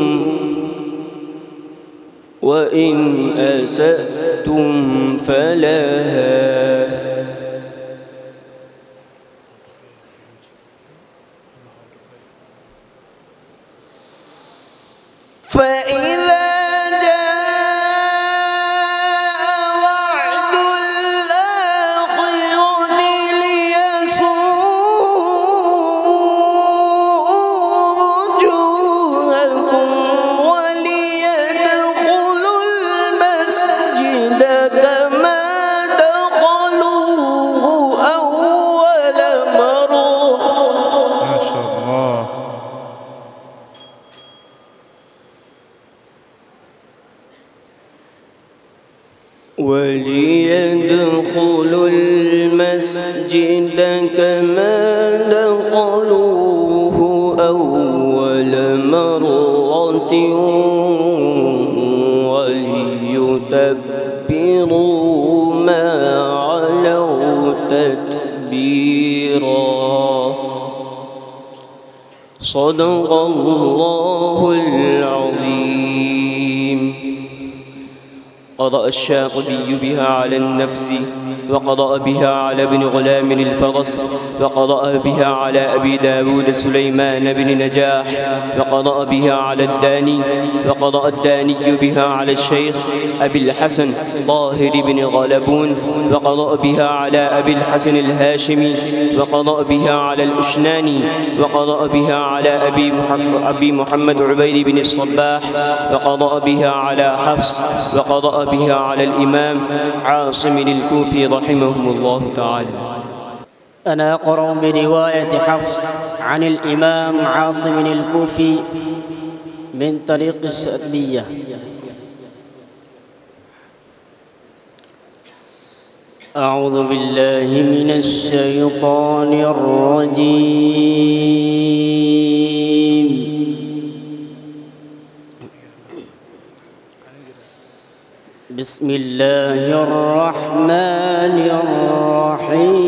وإن أسأتم فلها فإذا وليدخلوا المسجد كما دخلوه أول مرة وليتبروا ما علوا تتبيرا. صدق الله العظيم. قرأ الشاطبي بها على النفس وقرأ بها على ابن غلام الفرس وقرأ بها على أبي داود سليمان بن نجاح وقرأ بها على الداني وقرأ الداني بها على الشيخ أبي الحسن طاهر بن غلبون وقرأ بها على أبي الحسن الهاشمي وقرأ بها على الأشناني وقرأ بها على أبي محمد عبيد بن الصباح وقرأ بها على حفص وقرأ بها على الإمام عاصم الكوفي رحمهم الله تعالى. أنا أقرأ برواية حفص عن الإمام عاصم الكوفي من طريق الشاطبية. أعوذ بالله من الشيطان الرجيم. بسم الله الرحمن الرحيم.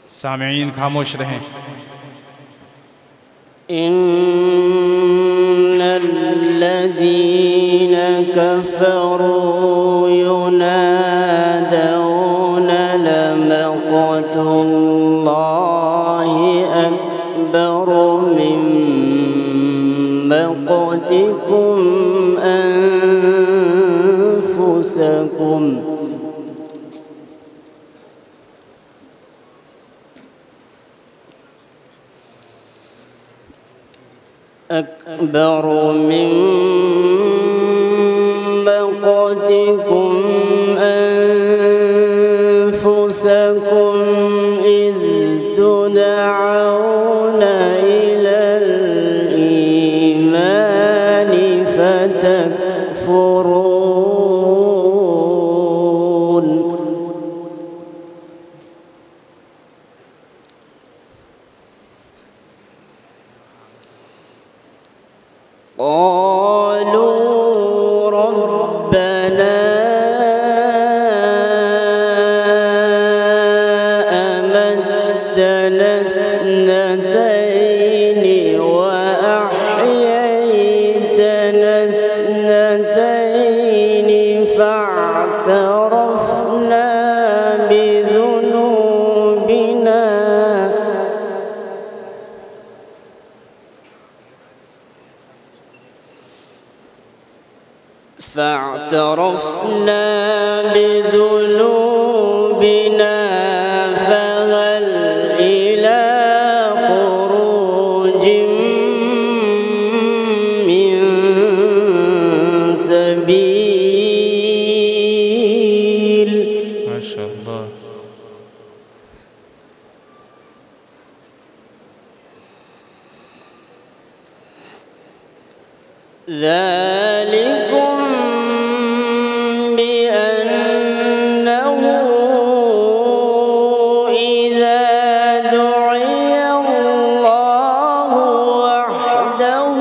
सामईन खामोश रहें. إن الذين كفروا ينادون لمقت الله أكبر من مقتكم أنفسكم أكبر من مقتكم أنفسكم إذ تدعون إلى الإيمان فتكفرون. قالوا ربنا أمتنا اثنتين وأحييتنا اثنتين فاعترفنا بذنوبنا فاعترفنا بذنوبنا فهل إلى خروج من سبيل. ما شاء الله. ذلكم بأنه إذا دعي الله وحده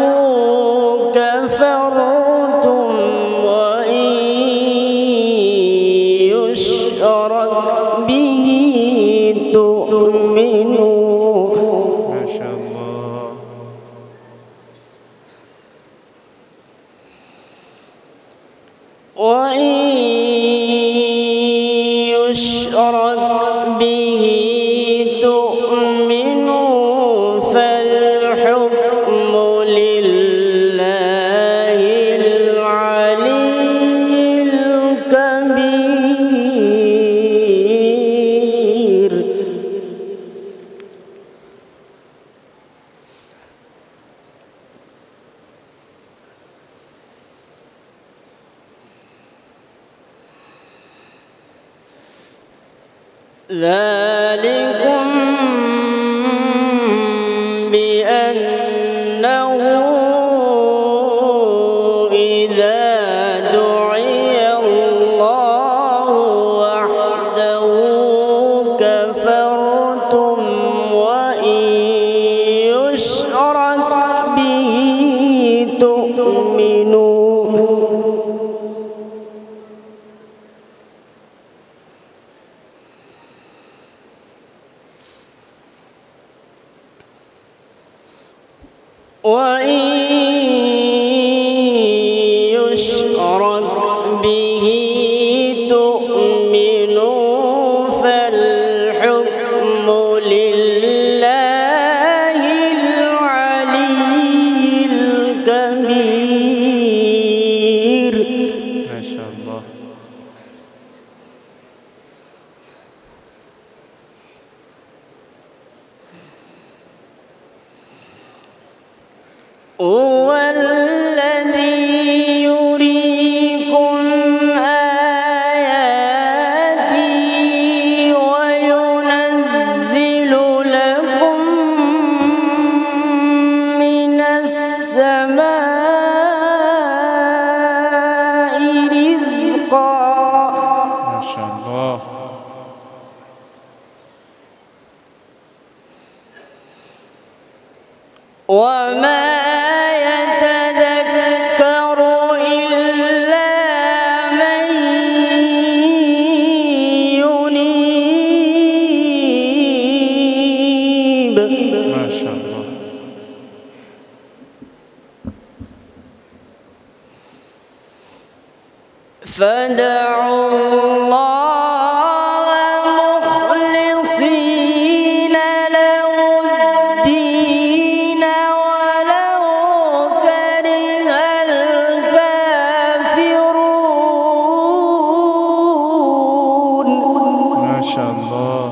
كفرتم وإن يشرك به تؤمنون. ما شاء الله. وإن يشرك به تؤمنوا فالحكم لله العلي الكبير. ذلكم بأنه إذا دعي الله وحده كفرتم وإن يشرك به تؤمنون. وإن يشرك به تؤمنوا فالحكم لله العلي الكبير. ما شاء الله. هو الذي يريكم آياته وينزل لكم من السماء رزقا. ما شاء الله. وما يتذكر إلا من ينيب. ما شاء الله. فادعوا الله مخلصين له الدين ولو كره الكافرون. ما شاء الله.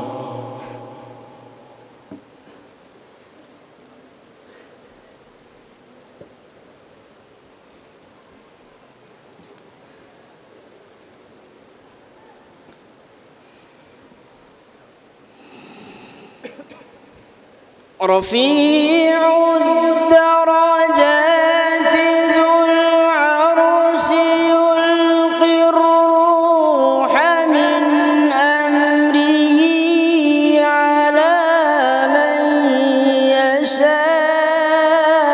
رفيع الدرجات ذو العرش يلقي الروح من أمره على من يشاء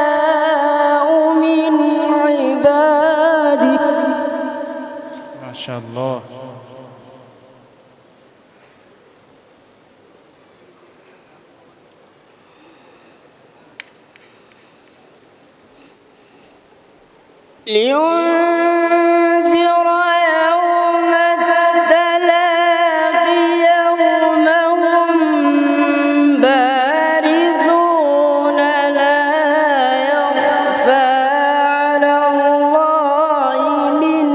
من عباده. ما شاء الله. لينذر يوم التلاق يوم هم بارزون لا يخفى على الله من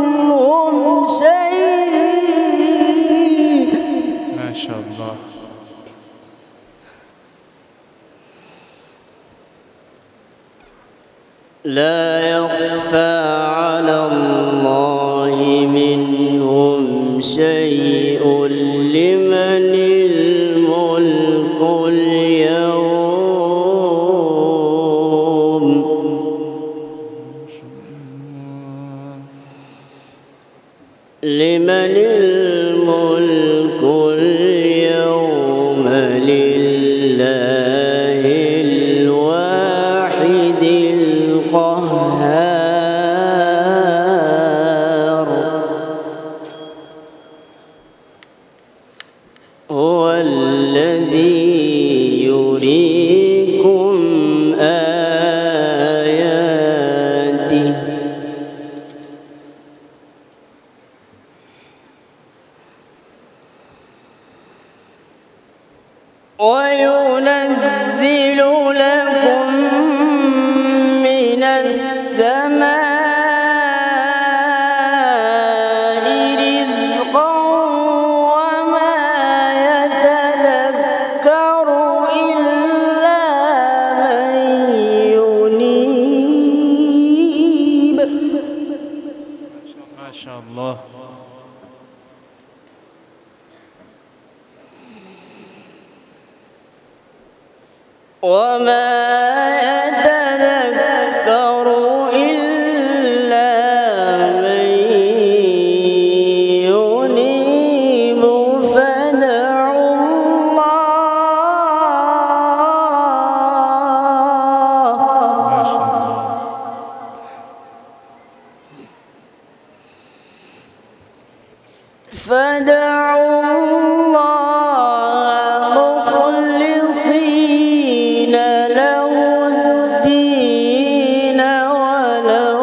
لا يخفى على الله منهم شيء لمن الملك اليوم لمن الملك اليوم لله الواحد القهار هو الذي يريكم آياته وينزل لكم من السماء رزقا وما يتذكر إلا من ينيب. ما شاء الله. وما يتذكر إلا من ينيب فادعوا الله مخلصين له الدين ولو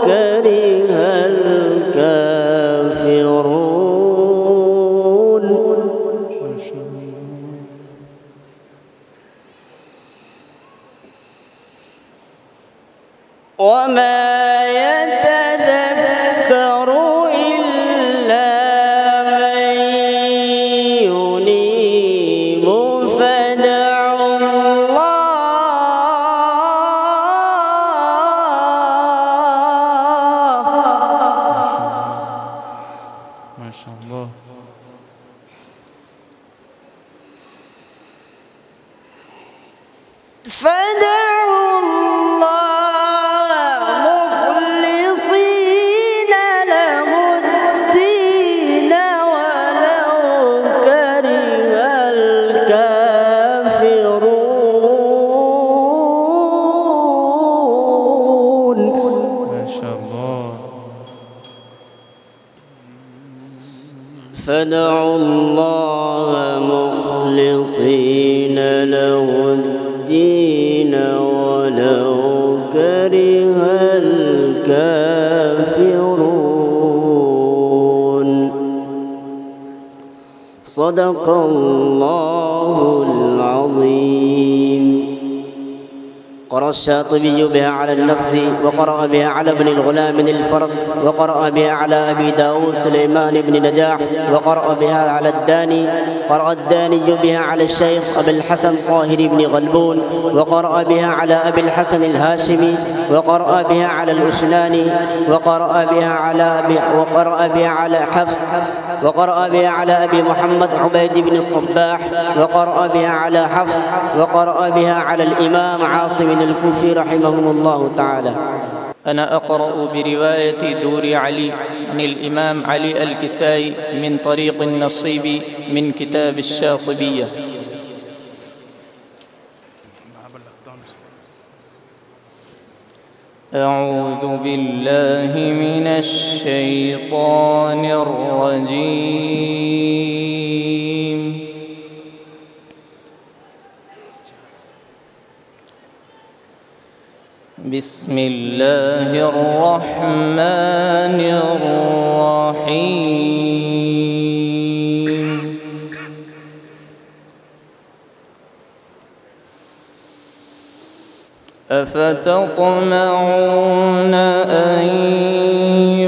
كره الكافرون. وما يتذكر إلا من ينيب فادعوا ما شاء الله. فادعوا الله مخلصين له الدين ولو كره الكافرون. ما شاء الله. فادعوا الله مخلصين له الدين ولو كره الكافرون. صدق الله العظيم. قرأ الشاطبي بها على النفس وقرأ بها على ابن الغلام الفرس وقرأ بها على أبي داود سليمان بن نجاح وقرأ بها على الداني. قرأ الداني بها على الشيخ أبي الحسن طاهر بن غلبون وقرأ بها على أبي الحسن الهاشمي وقرأ بها على الأشناني وقرأ بها على حفص وقرأ بها على أبي محمد عبيد بن الصباح وقرأ بها على حفص وقرأ بها على الإمام عاصم الكوفي رحمهم الله تعالى. أنا أقرأ برواية دور علي عن الإمام علي الكسائي من طريق النصيب من كتاب الشاطبية. أعوذ بالله من الشيطان الرجيم. بسم الله الرحمن الرحيم. أفتطمعون أن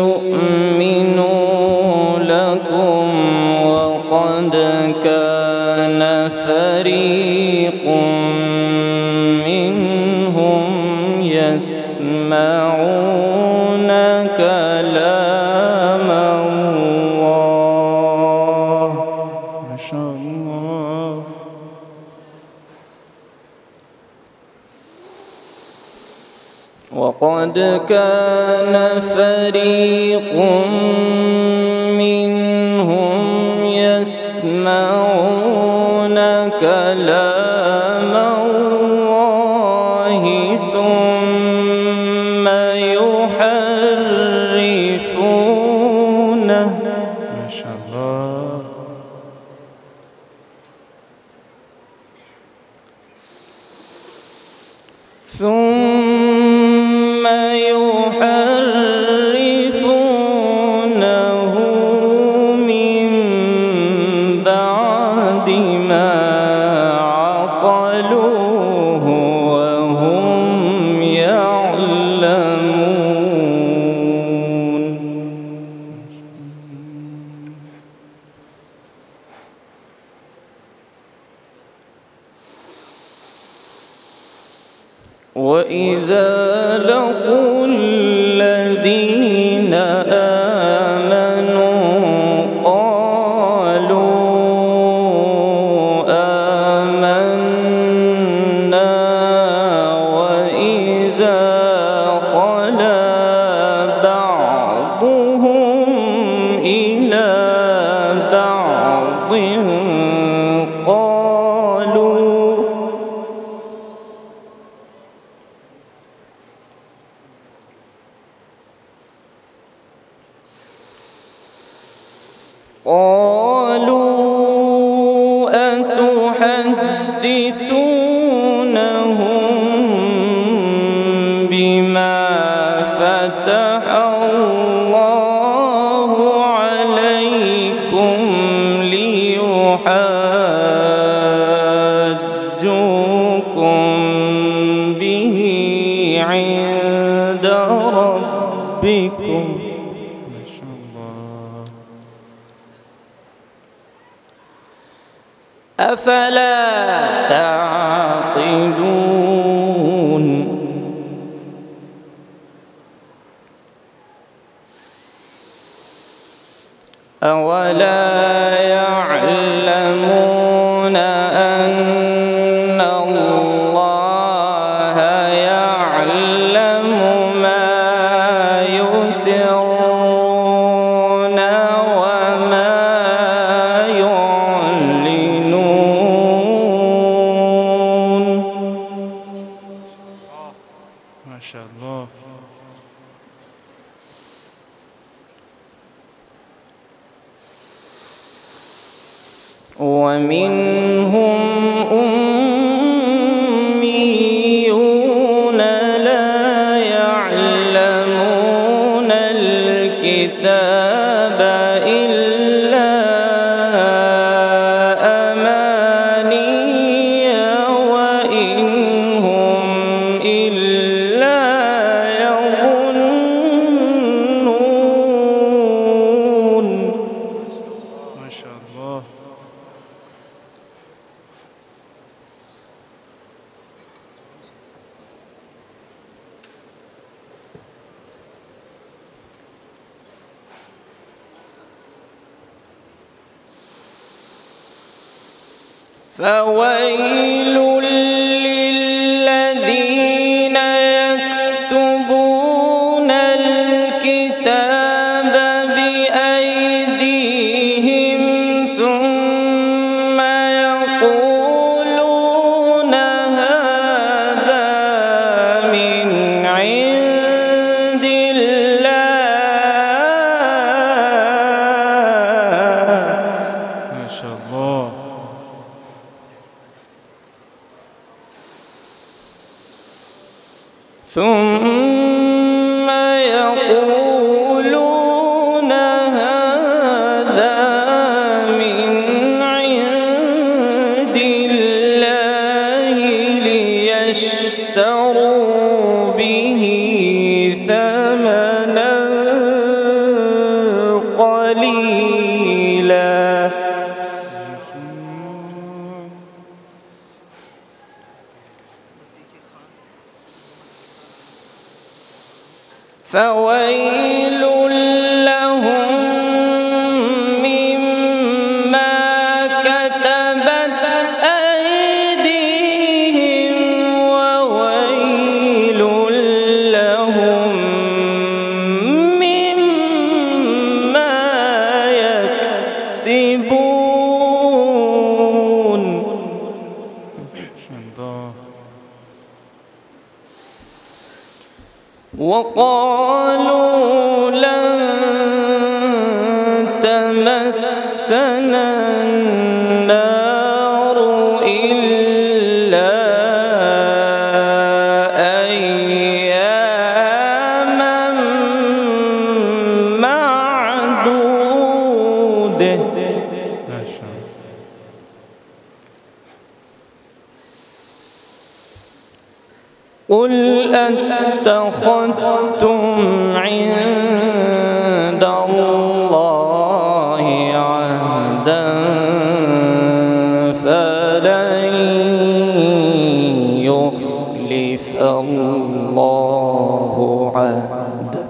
يؤمنوا لكم وقد كان فريق منهم يسمعون كلام الله. ما شاء الله. وقد كان فريق منهم يسمعون كلام الله ثم يحرفونه. ما شاء الله. ثم يحرفونه من بعد ما عقلوه وهم يعلمون. وإذا لقوا الذين آمنوا قالوا آمنا وإذا خلا بعضهم إلى بعض قالوا أتحدثونهم بما فتح الله عليكم ليحاجوكم به عند ربكم. أفلا تعقلون. أولا يعلمون أن الله يعلم ما يسرون وما ما شاء الله. ومنهم أميون لا يعلمون الكتاب إلا أماني وإن هم إلا يظنون. ما شاء الله. فويل للذين يكتبون الكتاب بأيديهم ثم يقولون هذا من عند الله. ما شاء الله. ثم يقولون هذا من عند الله ليشتروا به ثمنا قليلا. فويل لهم مما كتبت أيديهم وويل لهم مما يكسبون. وقالوا لن تمسنا النار إلا أياما معدودة. قل أتخذتم عند الله عهدا فلن يخلف الله عهده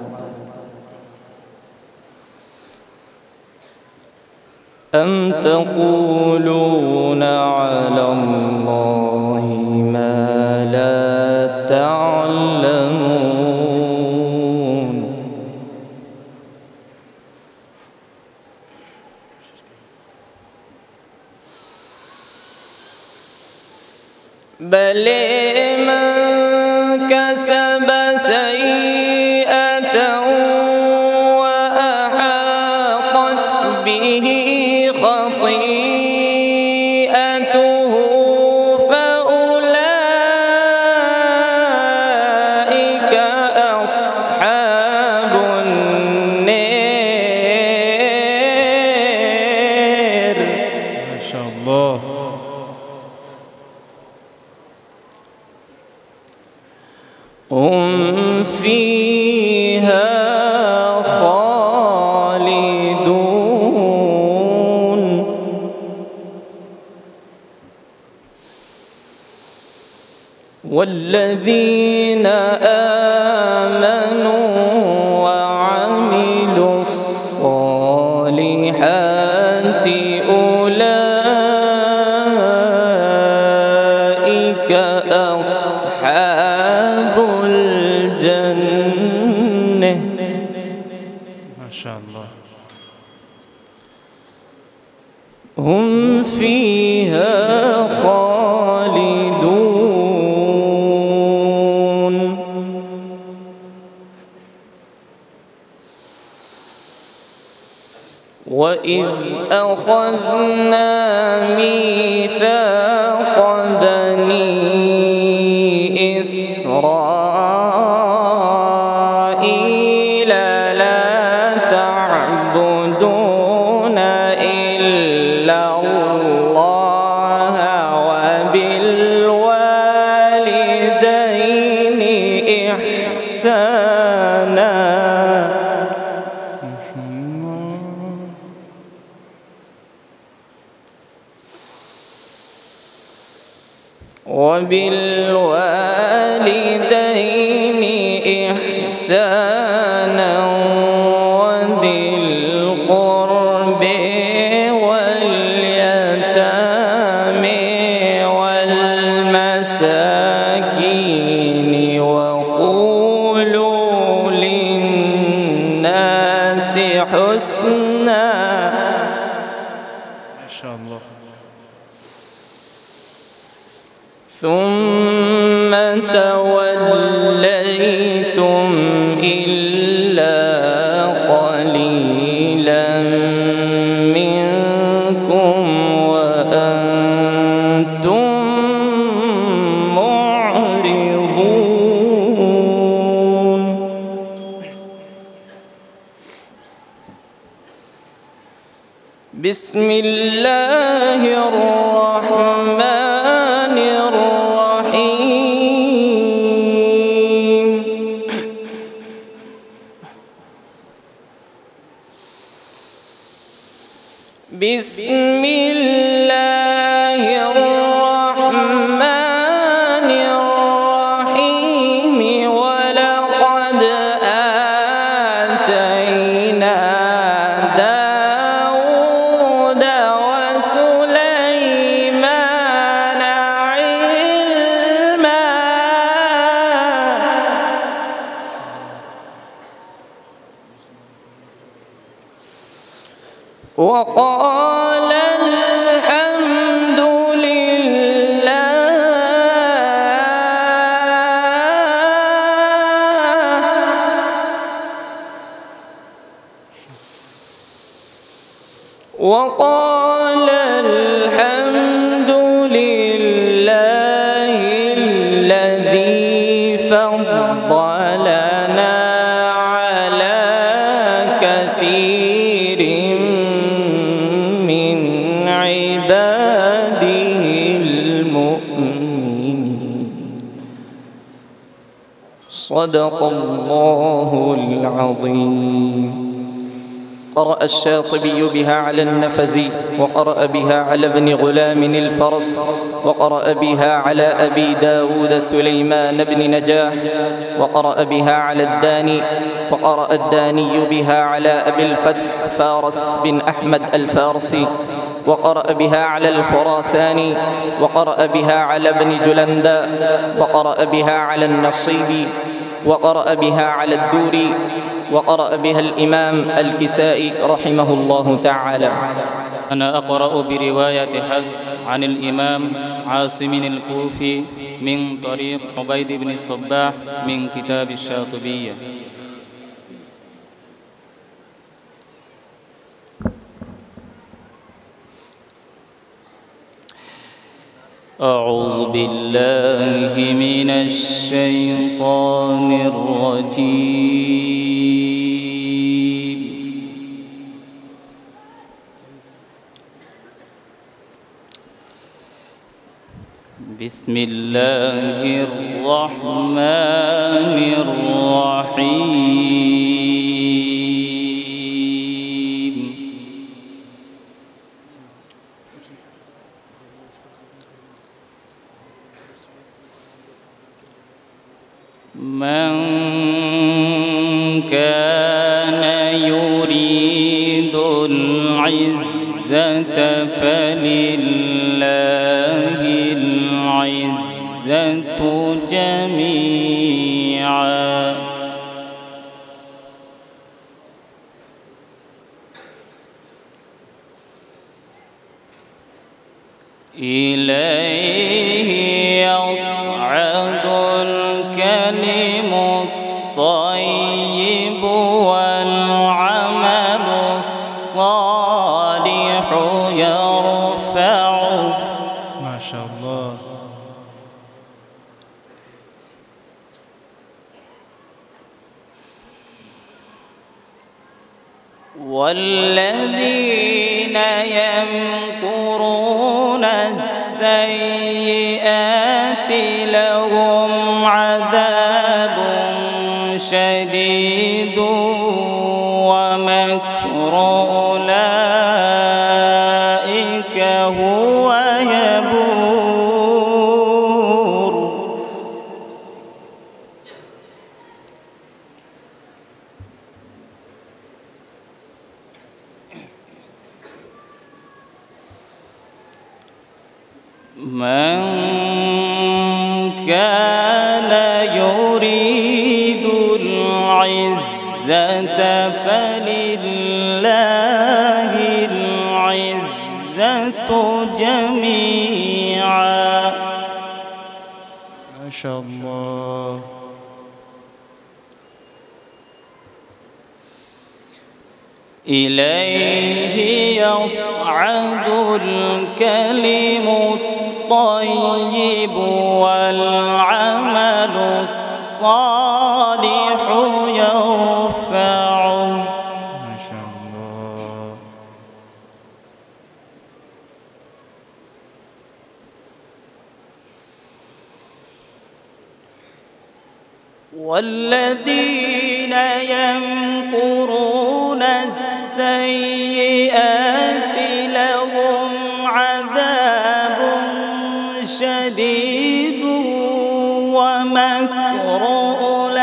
أم تقولون على الله ما لا تعلمون. بل من كسب سيئة وأحاطت به خطيئته فأولئك أصحاب النار. ما شاء الله. هم فيها خالدون. والذين آمنوا وعملوا الصالحات أولئك أصحاب الجنة. ما شاء الله. هم فيها خالدون. وإذ أخذنا ميثاق بني إسرائيل لا تعبدون إلا الله وبالوالدين إحسانا. وبالوالدين إحسانا وذي القرب واليتامى والمساكين وقولوا للناس حسنا. ما شاء الله. ثم توليتم إلا قليلا منكم وأنتم معرضون. بسم الله الرحمن الرحيم. بسم الله الرحمن الرحيم. ولقد وقال الحمد لله الذي فضلنا على كثير من عباده المؤمنين. صدق الله العظيم. قرأ الشاطبي بها على النفزي، وقرأ بها على ابن غلام الفرس، وقرأ بها على أبي داود سليمان بن نجاح، وقرأ بها على الداني، وقرأ الداني بها على أبي الفتح فارس بن أحمد الفارسي، وقرأ بها على الخراساني، وقرأ بها على ابن جلنداء، وقرأ بها على النصيبي، وقرأ بها على الدوري، وقرأ بها الإمام الكسائي رحمه الله تعالى. أنا أقرأ برواية حفص عن الإمام عاصم الكوفي من طريق عبيد بن الصباح من كتاب الشاطبية. أعوذ بالله من الشيطان الرجيم. بسم الله الرحمن الرحيم. من كان يريد العزة فلله العزة جميعا. إليه يصعد الكلم الطيب والعمل الصالح يرفعه. ما شاء الله. والذين يمكرون السيئات لهم عذاب شديد ومكر أولئك هو يبور. من كان يريد العزة فلله العزة جميعا. ما شاء الله. إليه يصعد الكلم الطيب والعمل الصالح يرفعه. ما شاء الله. والذين يمكرون السيئات لهم عذاب شديد ومكر أولئك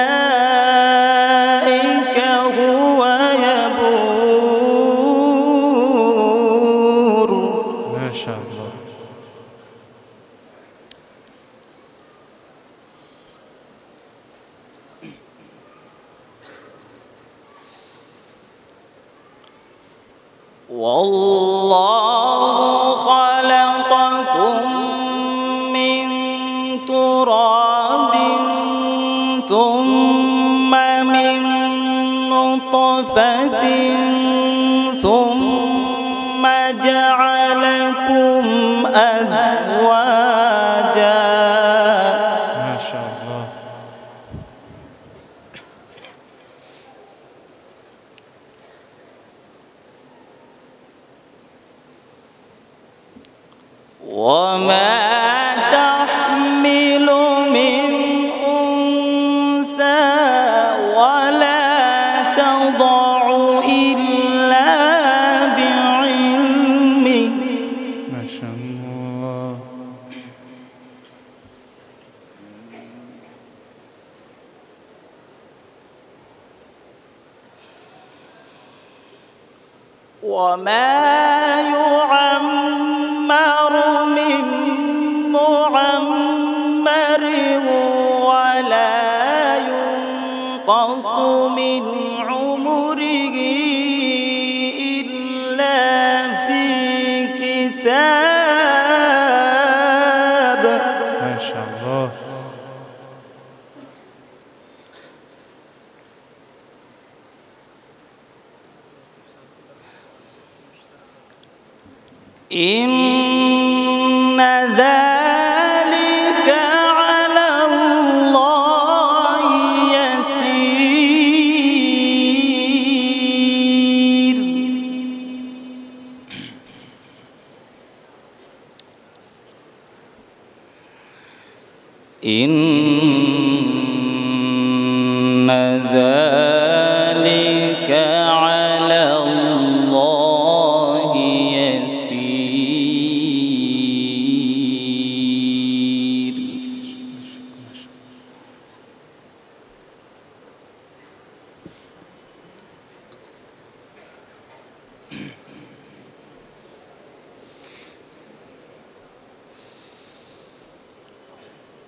هو يبور. ما شاء الله. والله خلقكم من تراب ثم من نطفة ثم جعلكم أزواجا. ما شاء الله. وما تحمل من أنثى ولا تضع إلا بعلمه. ما شاء الله. وما يعمر من معمر ولا ينقص من عمره إلا في كتاب. ما شاء الله. إن ذلك على الله يسير. إن ذلك على الله يسير.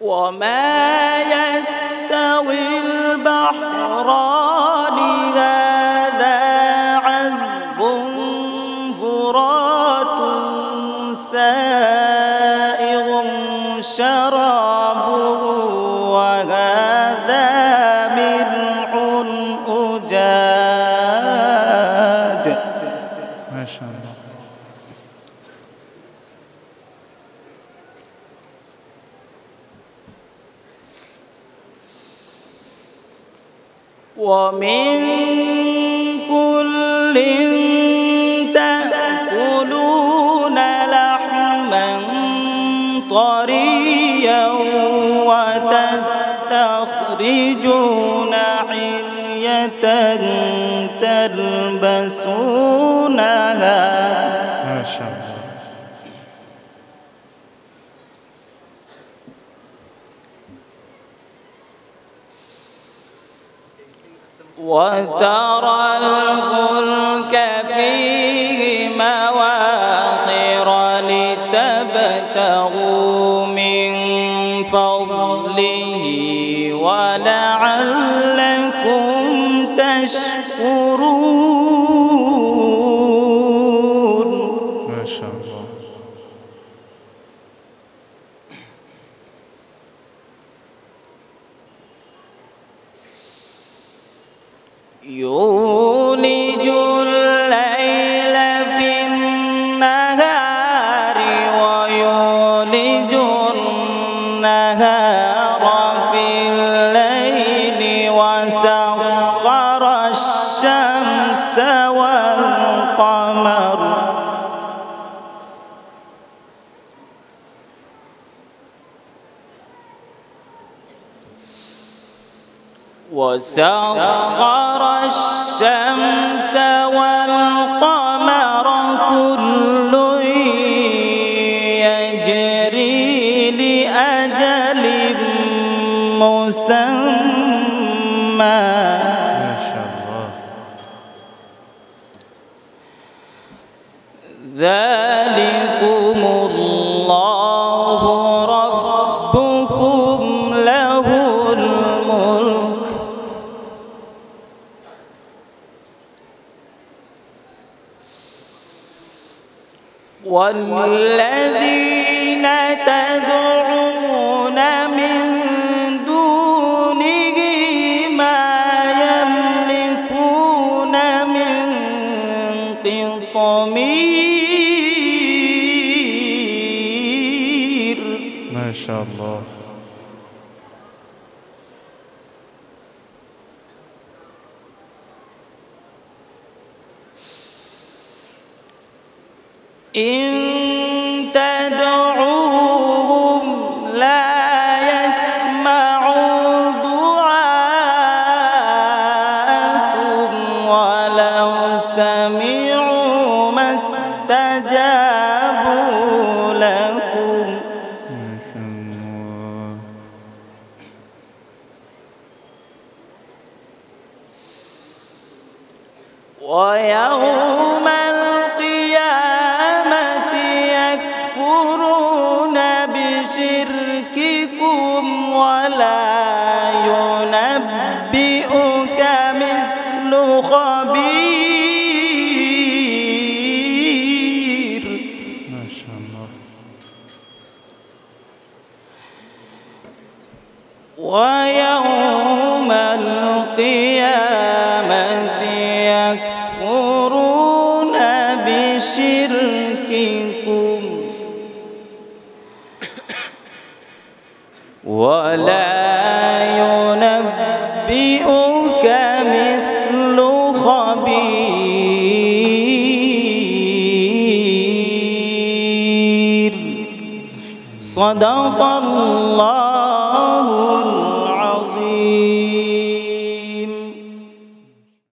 وما يستوي البحران هذا عذب فرات سائغ شرابه وهذا ملح أجاج. ما شاء الله. ومن كل تأكلون لحما طريا وتستخرجون حلية تلبسونها. ما شاء الله. وترى الفلك فيه مواخر لتبتغوا من فضله ولعلكم تشكرون. ما شاء الله. يولج الليل في النهار ويولج النهار في الليل وسخر الشمس والقمر وسخر الشمس والقمر كل يجري لأجل مسمى. ما شاء الله. ذلكم الله ربكم له الملك والذين تدعون من دونه ما يملكون من قطمير. ما شاء الله. إن تدعوهم لا يسمعوا دعاءكم ولو سمعوا ما استجابوا لكم. ما شاء الله. ويوم القيامة يكفرون بشرككم ولا ينبئك مثل خبير. ما شاء الله. ويوم القيامة يكفرون بشرككم ولا ينبئك مثل خبير. صدق الله